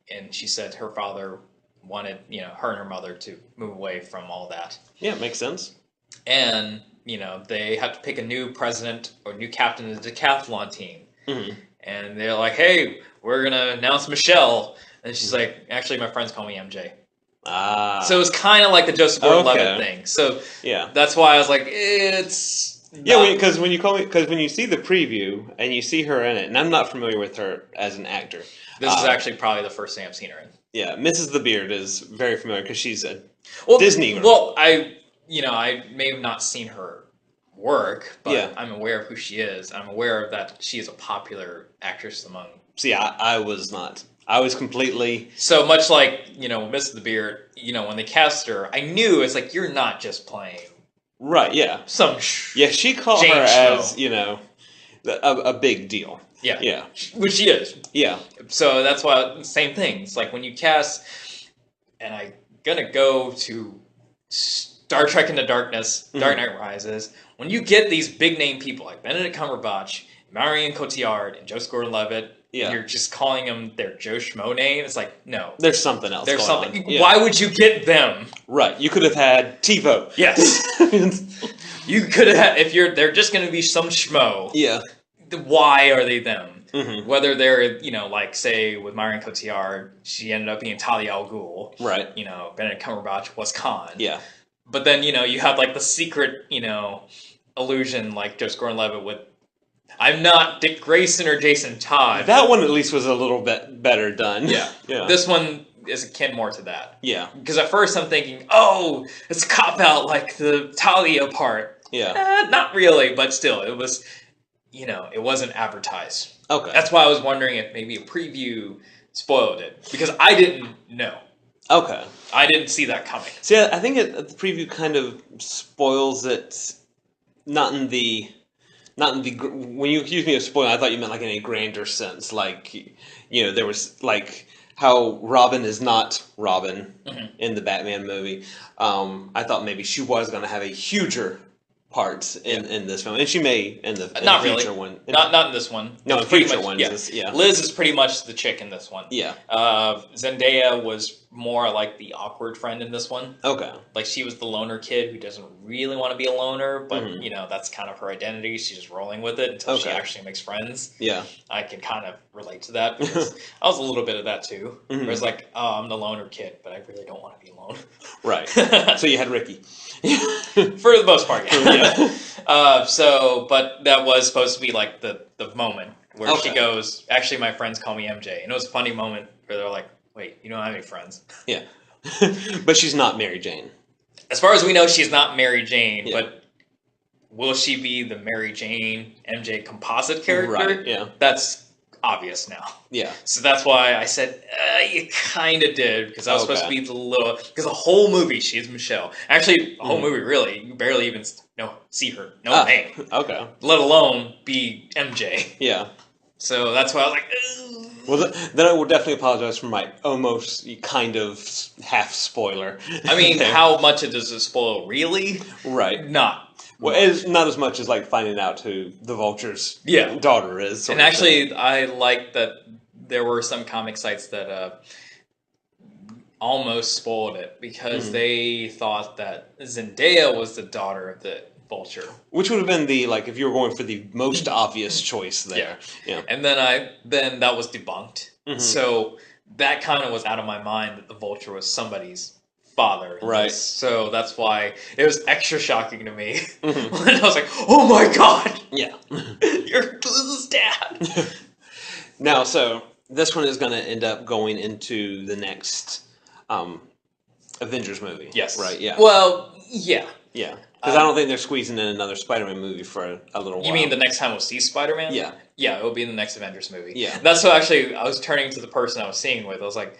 And she said her father wanted, her and her mother to move away from all that. Yeah, makes sense. And, they have to pick a new president or new captain of the decathlon team. And they're like, hey, we're going to announce Michelle. And she's like, actually, my friends call me MJ. Ah. So it was kind of like the Joseph Gordon-Levitt thing. So yeah, that's why I was like, it's not... yeah, because when you see the preview and you see her in it, and I'm not familiar with her as an actor. This is actually probably the first thing I've seen her in. Yeah, Mrs. the Beard is very familiar because she's a Well, Disney girl. Well, I may have not seen her work, but yeah. I'm aware of who she is. I'm aware of that she is a popular actress among... See, I was not. I was completely... So much like, Mrs. the Beard, when they cast her, I knew it's like, you're not just playing... Right, yeah. Yeah, she called her as, a big deal. Yeah. Yeah. Which she is. Yeah. So that's why, same thing. It's like when you cast, and I'm gonna go to Star Trek Into Darkness, Dark Knight Rises, when you get these big name people like Benedict Cumberbatch, Marion Cotillard, and Joseph Gordon-Levitt, and you're just calling them their Joe Schmo name, it's like, no. There's something else There's going something. on. Yeah. Why would you get them? Right. You could have had TeeVo. Yes. You could have, if they're just gonna be some schmo. Yeah. Why are they them? Mm-hmm. Whether they're, like, say, with Marion Cotillard, she ended up being Talia al Ghul. Right. Benedict Cumberbatch was Khan. Yeah. But then, you have, like, the secret, illusion, like Joseph Gordon-Levitt with, I'm not Dick Grayson or Jason Todd. That one at least was a little bit better done. Yeah. Yeah. This one is akin more to that. Yeah. Because at first I'm thinking, oh, it's a cop-out like the Talia part. Yeah. Not really, but still, it was... it wasn't advertised. Okay. That's why I was wondering if maybe a preview spoiled it. Because I didn't know. Okay. I didn't see that coming. See, I think the preview kind of spoils it, not in the... When you accused me of spoiling, I thought you meant like in a grander sense. Like, there was like how Robin is not Robin in the Batman movie. I thought maybe she was going to have a huger part in this film, and she may in the Not future really. one. Not in this one. No, It's the future much, ones. Yeah. Liz is pretty much the chick in this one. Yeah. Zendaya was more like the awkward friend in this one. Okay. Like she was the loner kid who doesn't really want to be a loner, but you know that's kind of her identity. She's just rolling with it until she actually makes friends. Yeah. I can kind of relate to that because I was a little bit of that too. Where it's like, oh, I'm the loner kid, but I really don't want to be alone. Right. So you had Ricky. For the most part, yeah. But that was supposed to be like the moment where she goes, actually, my friends call me MJ. And it was a funny moment where they're like, wait, you don't have any friends. Yeah. But she's not Mary Jane. As far as we know, she's not Mary Jane, but will she be the Mary Jane MJ composite character? Right, yeah. That's obvious now. Yeah. So that's why I said, you kind of did, because I was supposed to be the little... Because the whole movie, she's Michelle. Actually, the whole movie, really, you barely even see her. No name. Okay. Let alone be MJ. Yeah. So that's why I was like... Ugh. Well, then I will definitely apologize for my almost kind of half spoiler. I mean, how much does it spoil, really? Right. Not. Well, it's not as much as like finding out who the Vulture's daughter is. And actually, I like that there were some comic sites that almost spoiled it because they thought that Zendaya was the daughter of the Vulture. Which would have been the, like, if you were going for the most obvious choice there. Yeah. And then that was debunked. So that kind of was out of my mind that the Vulture was somebody's father. Right. So that's why it was extra shocking to me when I was like, oh my god! Yeah. You're Liz's dad! Now, so this one is going to end up going into the next Avengers movie. Yes. Right, yeah. Well, yeah. Yeah. Because I don't think they're squeezing in another Spider-Man movie for a little while. You mean the next time we'll see Spider-Man? Yeah. Yeah, it'll be in the next Avengers movie. Yeah. That's what actually I was turning to the person I was seeing with. I was like,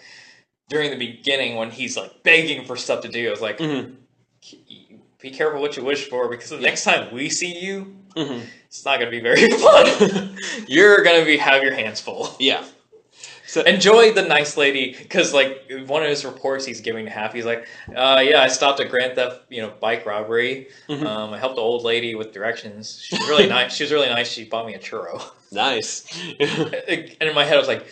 during the beginning when he's like begging for stuff to do, I was like, be careful what you wish for because the next time we see you, it's not going to be very fun. You're going to have your hands full. Yeah. So, enjoy the nice lady, because like one of his reports he's giving to Half, he's like, yeah, I stopped a Grand Theft, bike robbery. I helped the old lady with directions. She's really nice. She was really nice. She bought me a churro. Nice. And in my head, I was like,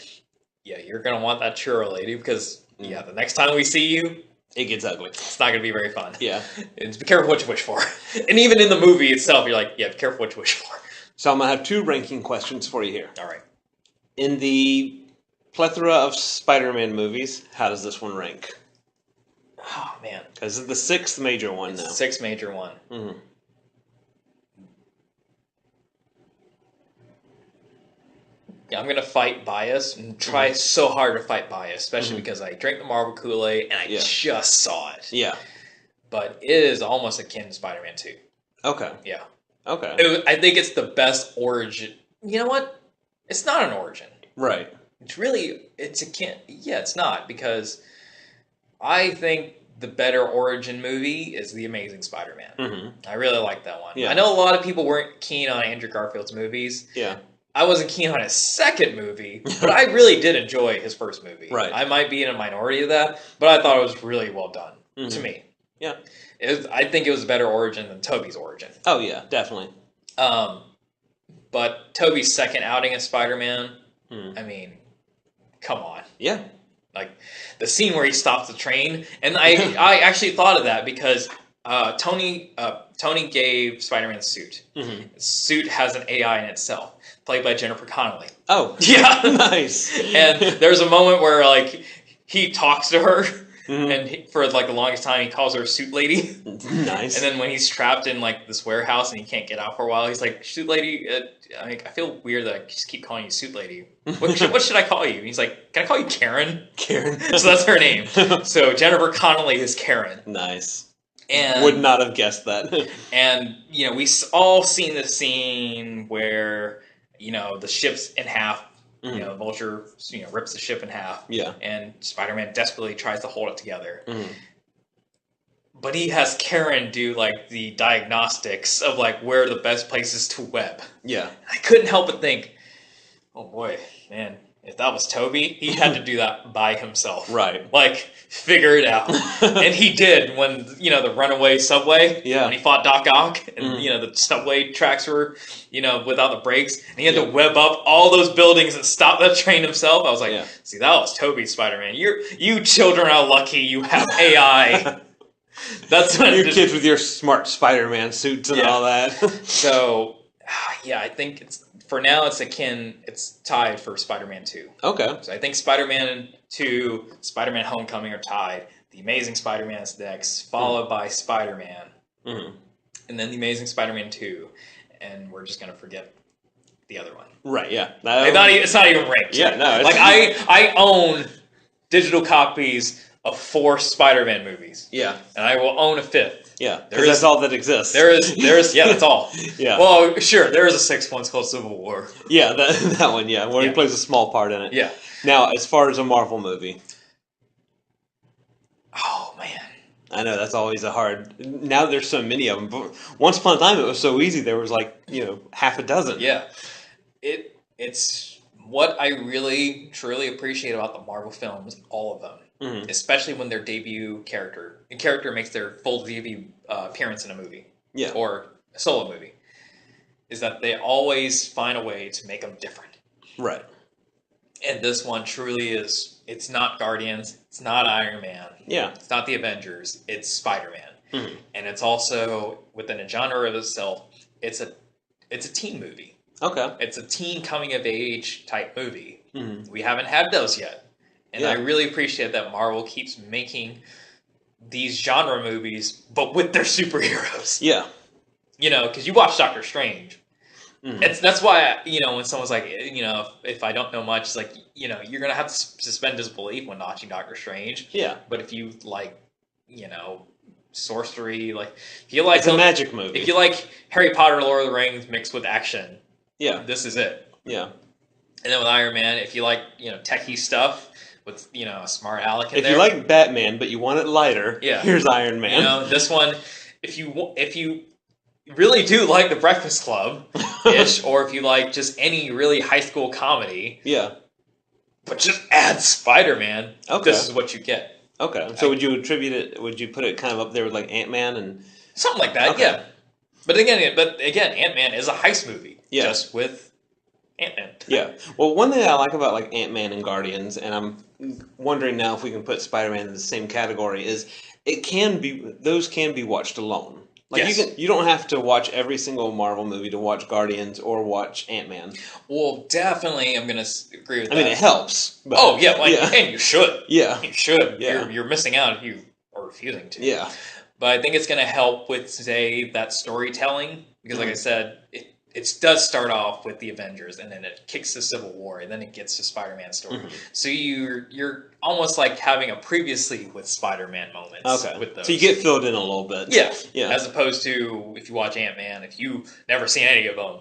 yeah, you're gonna want that churro, lady, because the next time we see you, it gets ugly. It's not gonna be very fun. Yeah. Be careful what you wish for. And even in the movie itself, you're like, yeah, be careful what you wish for. So I'm gonna have two ranking questions for you here. All right. In the plethora of Spider-Man movies, how does this one rank? Oh, man. Because it's the sixth major one now. Sixth major one. Yeah, I'm going to fight bias and try so hard to fight bias, especially because I drank the Marvel Kool-Aid and I just saw it. Yeah. But it is almost akin to Spider-Man 2. Okay. Yeah. Okay. I think it's the best origin. You know what? It's not an origin. Right. It's akin. Yeah, it's not, because I think the better origin movie is The Amazing Spider-Man. I really like that one. Yeah. I know a lot of people weren't keen on Andrew Garfield's movies. Yeah. I wasn't keen on his second movie, but I really did enjoy his first movie. Right. I might be in a minority of that, but I thought it was really well done to me. Yeah. I think it was a better origin than Tobey's origin. Oh, yeah, definitely. But Tobey's second outing as Spider-Man, I mean, come on. Yeah. Like, the scene where he stops the train, and I actually thought of that because Tony gave Spider-Man a suit. The suit has an AI in itself, played by Jennifer Connelly. Oh. Yeah. Nice. And there's a moment where, like, he talks to her, and for, like, the longest time, he calls her a suit lady. Nice. And then when he's trapped in, like, this warehouse and he can't get out for a while, he's like, suit lady, I feel weird that I just keep calling you suit lady. What should I call you? And he's like, can I call you Karen? Karen. So that's her name. So Jennifer Connelly is Karen. Nice. And would not have guessed that. And, we all seen the scene where, the ship's in half. Vulture, rips the ship in half. Yeah. And Spider-Man desperately tries to hold it together. But he has Karen do, like, the diagnostics of, like, where are the best places to web. Yeah. I couldn't help but think, oh boy, man, if that was Toby, he had to do that by himself. Right. Like, figure it out. And he did when, the runaway subway, when he fought Doc Ock, and, the subway tracks were, without the brakes, and he had to web up all those buildings and stop that train himself. I was like, see, that was Toby's Spider-Man. You children are lucky you have AI. That's when your kids with your smart Spider-Man suits and all that. So, I think for now it's tied for Spider-Man 2. Okay. So I think Spider-Man 2, Spider-Man Homecoming are tied. The Amazing Spider-Man is next, followed by Spider-Man. Mm-hmm. And then The Amazing Spider-Man 2. And we're just going to forget the other one. Right, yeah. It's not even ranked. Yeah, no. Like, I own digital copies of 4 Spider-Man movies. Yeah. And I will own a 5th. Yeah, because that's all that exists. There is, that's all. Yeah. Well, sure, there is a 6th one called Civil War. Yeah, that one, where he plays a small part in it. Yeah. Now, as far as a Marvel movie. Oh, man. I know, that's always a hard... Now there's so many of them, but once upon a time it was so easy, there was half a dozen. Yeah. It's what I really, truly appreciate about the Marvel films, all of them. Mm-hmm. Especially when their debut character makes their full debut appearance in a movie, or a solo movie, is that they always find a way to make them different. Right. And this one truly is. It's not Guardians. It's not Iron Man. Yeah. It's not the Avengers. It's Spider-Man, and it's also within a genre of itself. It's a teen movie. Okay. It's a teen coming of age type movie. Mm-hmm. We haven't had those yet. And I really appreciate that Marvel keeps making these genre movies, but with their superheroes. Yeah. Because you watch Doctor Strange. Mm-hmm. That's why, when someone's like, if I don't know much, it's like, you're going to have to suspend disbelief when watching Doctor Strange. Yeah. But if you like, sorcery, like, if you like... It's a magic movie. If you like Harry Potter, Lord of the Rings mixed with action, this is it. Yeah. And then with Iron Man, if you like, techie stuff... with, a smart Alec in there. If you like Batman, but you want it lighter, here's Iron Man. This one, if you really do like The Breakfast Club-ish, or if you like just any really high school comedy, but just add Spider-Man, this is what you get. Okay. So would you put it kind of up there with like Ant-Man and... Something like that, yeah. But again, Ant-Man is a heist movie, just with Ant-Man. Yeah. Well, one thing I like about like Ant-Man and Guardians, and I'm wondering now if we can put Spider-Man in the same category, is those can be watched alone. Like you don't have to watch every single Marvel movie to watch Guardians or watch Ant-Man. Well, definitely, I'm gonna agree with that. I mean, it helps. But, and you should. Yeah, you should. Yeah. You're missing out if you are refusing to. Yeah, but I think it's gonna help with that storytelling because, like I said, it does start off with the Avengers, and then it kicks to Civil War, and then it gets to Spider-Man's story. Mm-hmm. So you're almost like having a previously with Spider-Man moments. Okay. With those. So you get filled in a little bit. Yeah. As opposed to if you watch Ant-Man, if you've never seen any of them,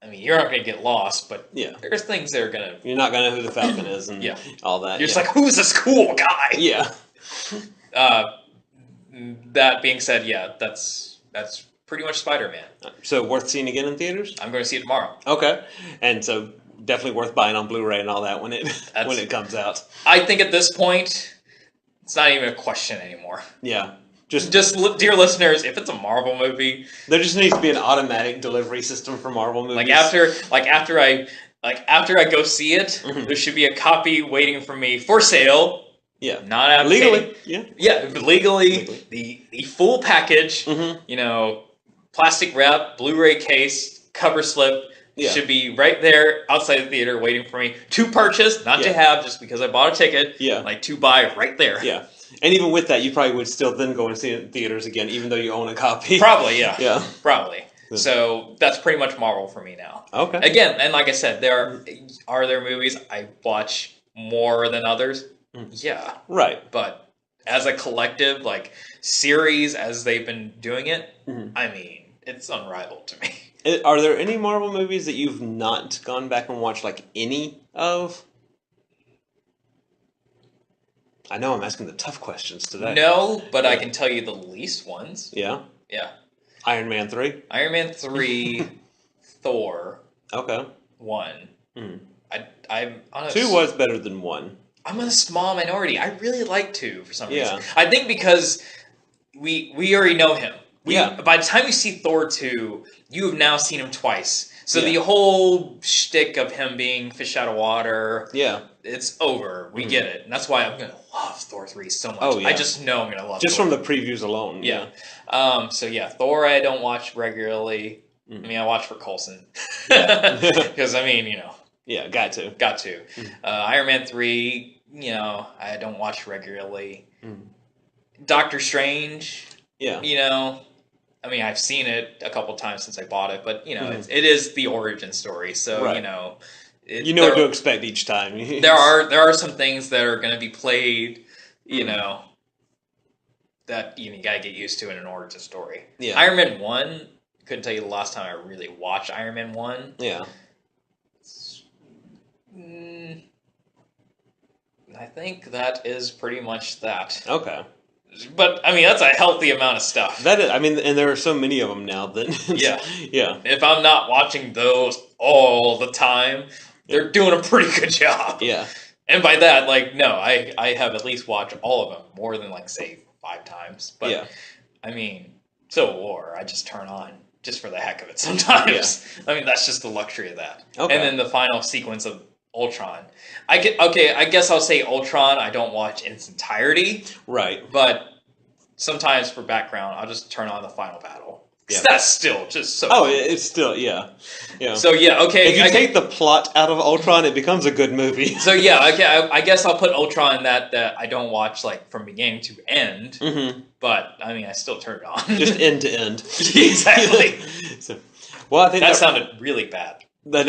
I mean, you're not going to get lost, but there's things that are going to... You're not going to know who the Falcon is and all that. You're just like, who's this cool guy? Yeah. That being said, that's pretty much Spider-Man. So worth seeing again in theaters? I'm going to see it tomorrow. Okay. And so definitely worth buying on Blu-ray and all that when it comes out. I think at this point, it's not even a question anymore. Yeah. Just dear listeners, if it's a Marvel movie... There just needs to be an automatic delivery system for Marvel movies. After I go see it, there should be a copy waiting for me for sale. Yeah. Not advocating. Legally. Yeah. Yeah, legally. The full package, plastic wrap, Blu-ray case, cover slip, should be right there outside the theater waiting for me to purchase, not to have just because I bought a ticket. Yeah. Like to buy right there. Yeah. And even with that, you probably would still then go and see it in theaters again, even though you own a copy. Probably, yeah. Yeah. Probably. So that's pretty much Marvel for me now. Okay. Again, and like I said, there movies I watch more than others. Yeah. Right. But as a collective, like, series as they've been doing it, I mean, it's unrivaled to me. Are there any Marvel movies that you've not gone back and watched, like, any of? I know I'm asking the tough questions today. No, but I can tell you the least ones. Yeah? Yeah. Iron Man 3? Iron Man 3, Thor. Okay. 1. I'm on a 2 was better than 1. I'm in a small minority. I really like 2 for some reason. Yeah. I think because we already know him. Yeah. By the time you see Thor 2, you have now seen him twice. So Yeah. the whole shtick of him being fish out of water, Yeah. it's over. We get it. And that's why I'm going to love Thor 3 so much. Oh, yeah. I just know I'm going to love Just Thor. from the previews alone. Yeah. So yeah, Thor I don't watch regularly. I mean, I watch for Coulson. Because, I mean, you know. Yeah, got to. Iron Man 3, you know, I don't watch regularly. Doctor Strange, Yeah. you know, I mean, I've seen it a couple times since I bought it, but, you know, it is the origin story, so, Right. you know. You know what to expect each time. there are some things that are going to be played, you know, that you got to get used to in an origin story. Yeah. Iron Man 1, couldn't tell you the last time I really watched Iron Man 1. Yeah. I think that is pretty much that. Okay. But, I mean, that's a healthy amount of stuff. That is, I mean, and there are so many of them now that... Yeah. Yeah. If I'm not watching those all the time, they're doing a pretty good job. Yeah. And by that, like, no, I have at least watched all of them more than, like, say, 5 times. But, Yeah. I mean, Civil War, I just turn on just for the heck of it sometimes. Yeah. I mean, that's just the luxury of that. Okay. And then the final sequence of Ultron. I guess I'll say Ultron I don't watch in its entirety. Right. But sometimes for background, I'll just turn on the final battle. Yeah. That's still just so Oh, cool. it's still, yeah. Yeah. So, yeah, okay. If you take the plot out of Ultron, it becomes a good movie. So, yeah, okay, I guess I'll put Ultron that I don't watch, like, from beginning to end. Mm-hmm. But, I mean, I still turn it on. Just end to end. Exactly. So, well, I think that sounded really bad. That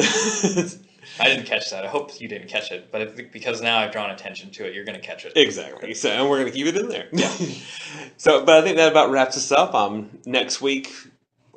I didn't catch that. I hope you didn't catch it. But because now I've drawn attention to it, you're going to catch it. Exactly. So, and we're going to keep it in there. Yeah. So, but I think that about wraps us up. Next week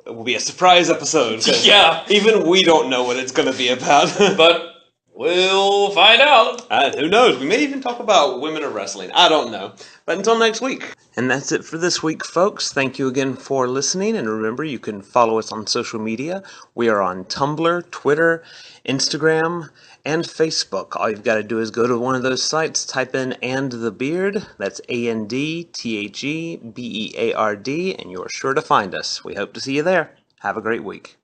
will be a surprise episode. Yeah. Even we don't know what it's going to be about. But we'll find out. Who knows? We may even talk about women of wrestling. I don't know. But until next week. And that's it for this week, folks. Thank you again for listening. And remember, you can follow us on social media. We are on Tumblr, Twitter, Instagram, and Facebook. All you've got to do is go to one of those sites, type in And the Beard. That's ANDTHEBEARD, and you're sure to find us. We hope to see you there. Have a great week.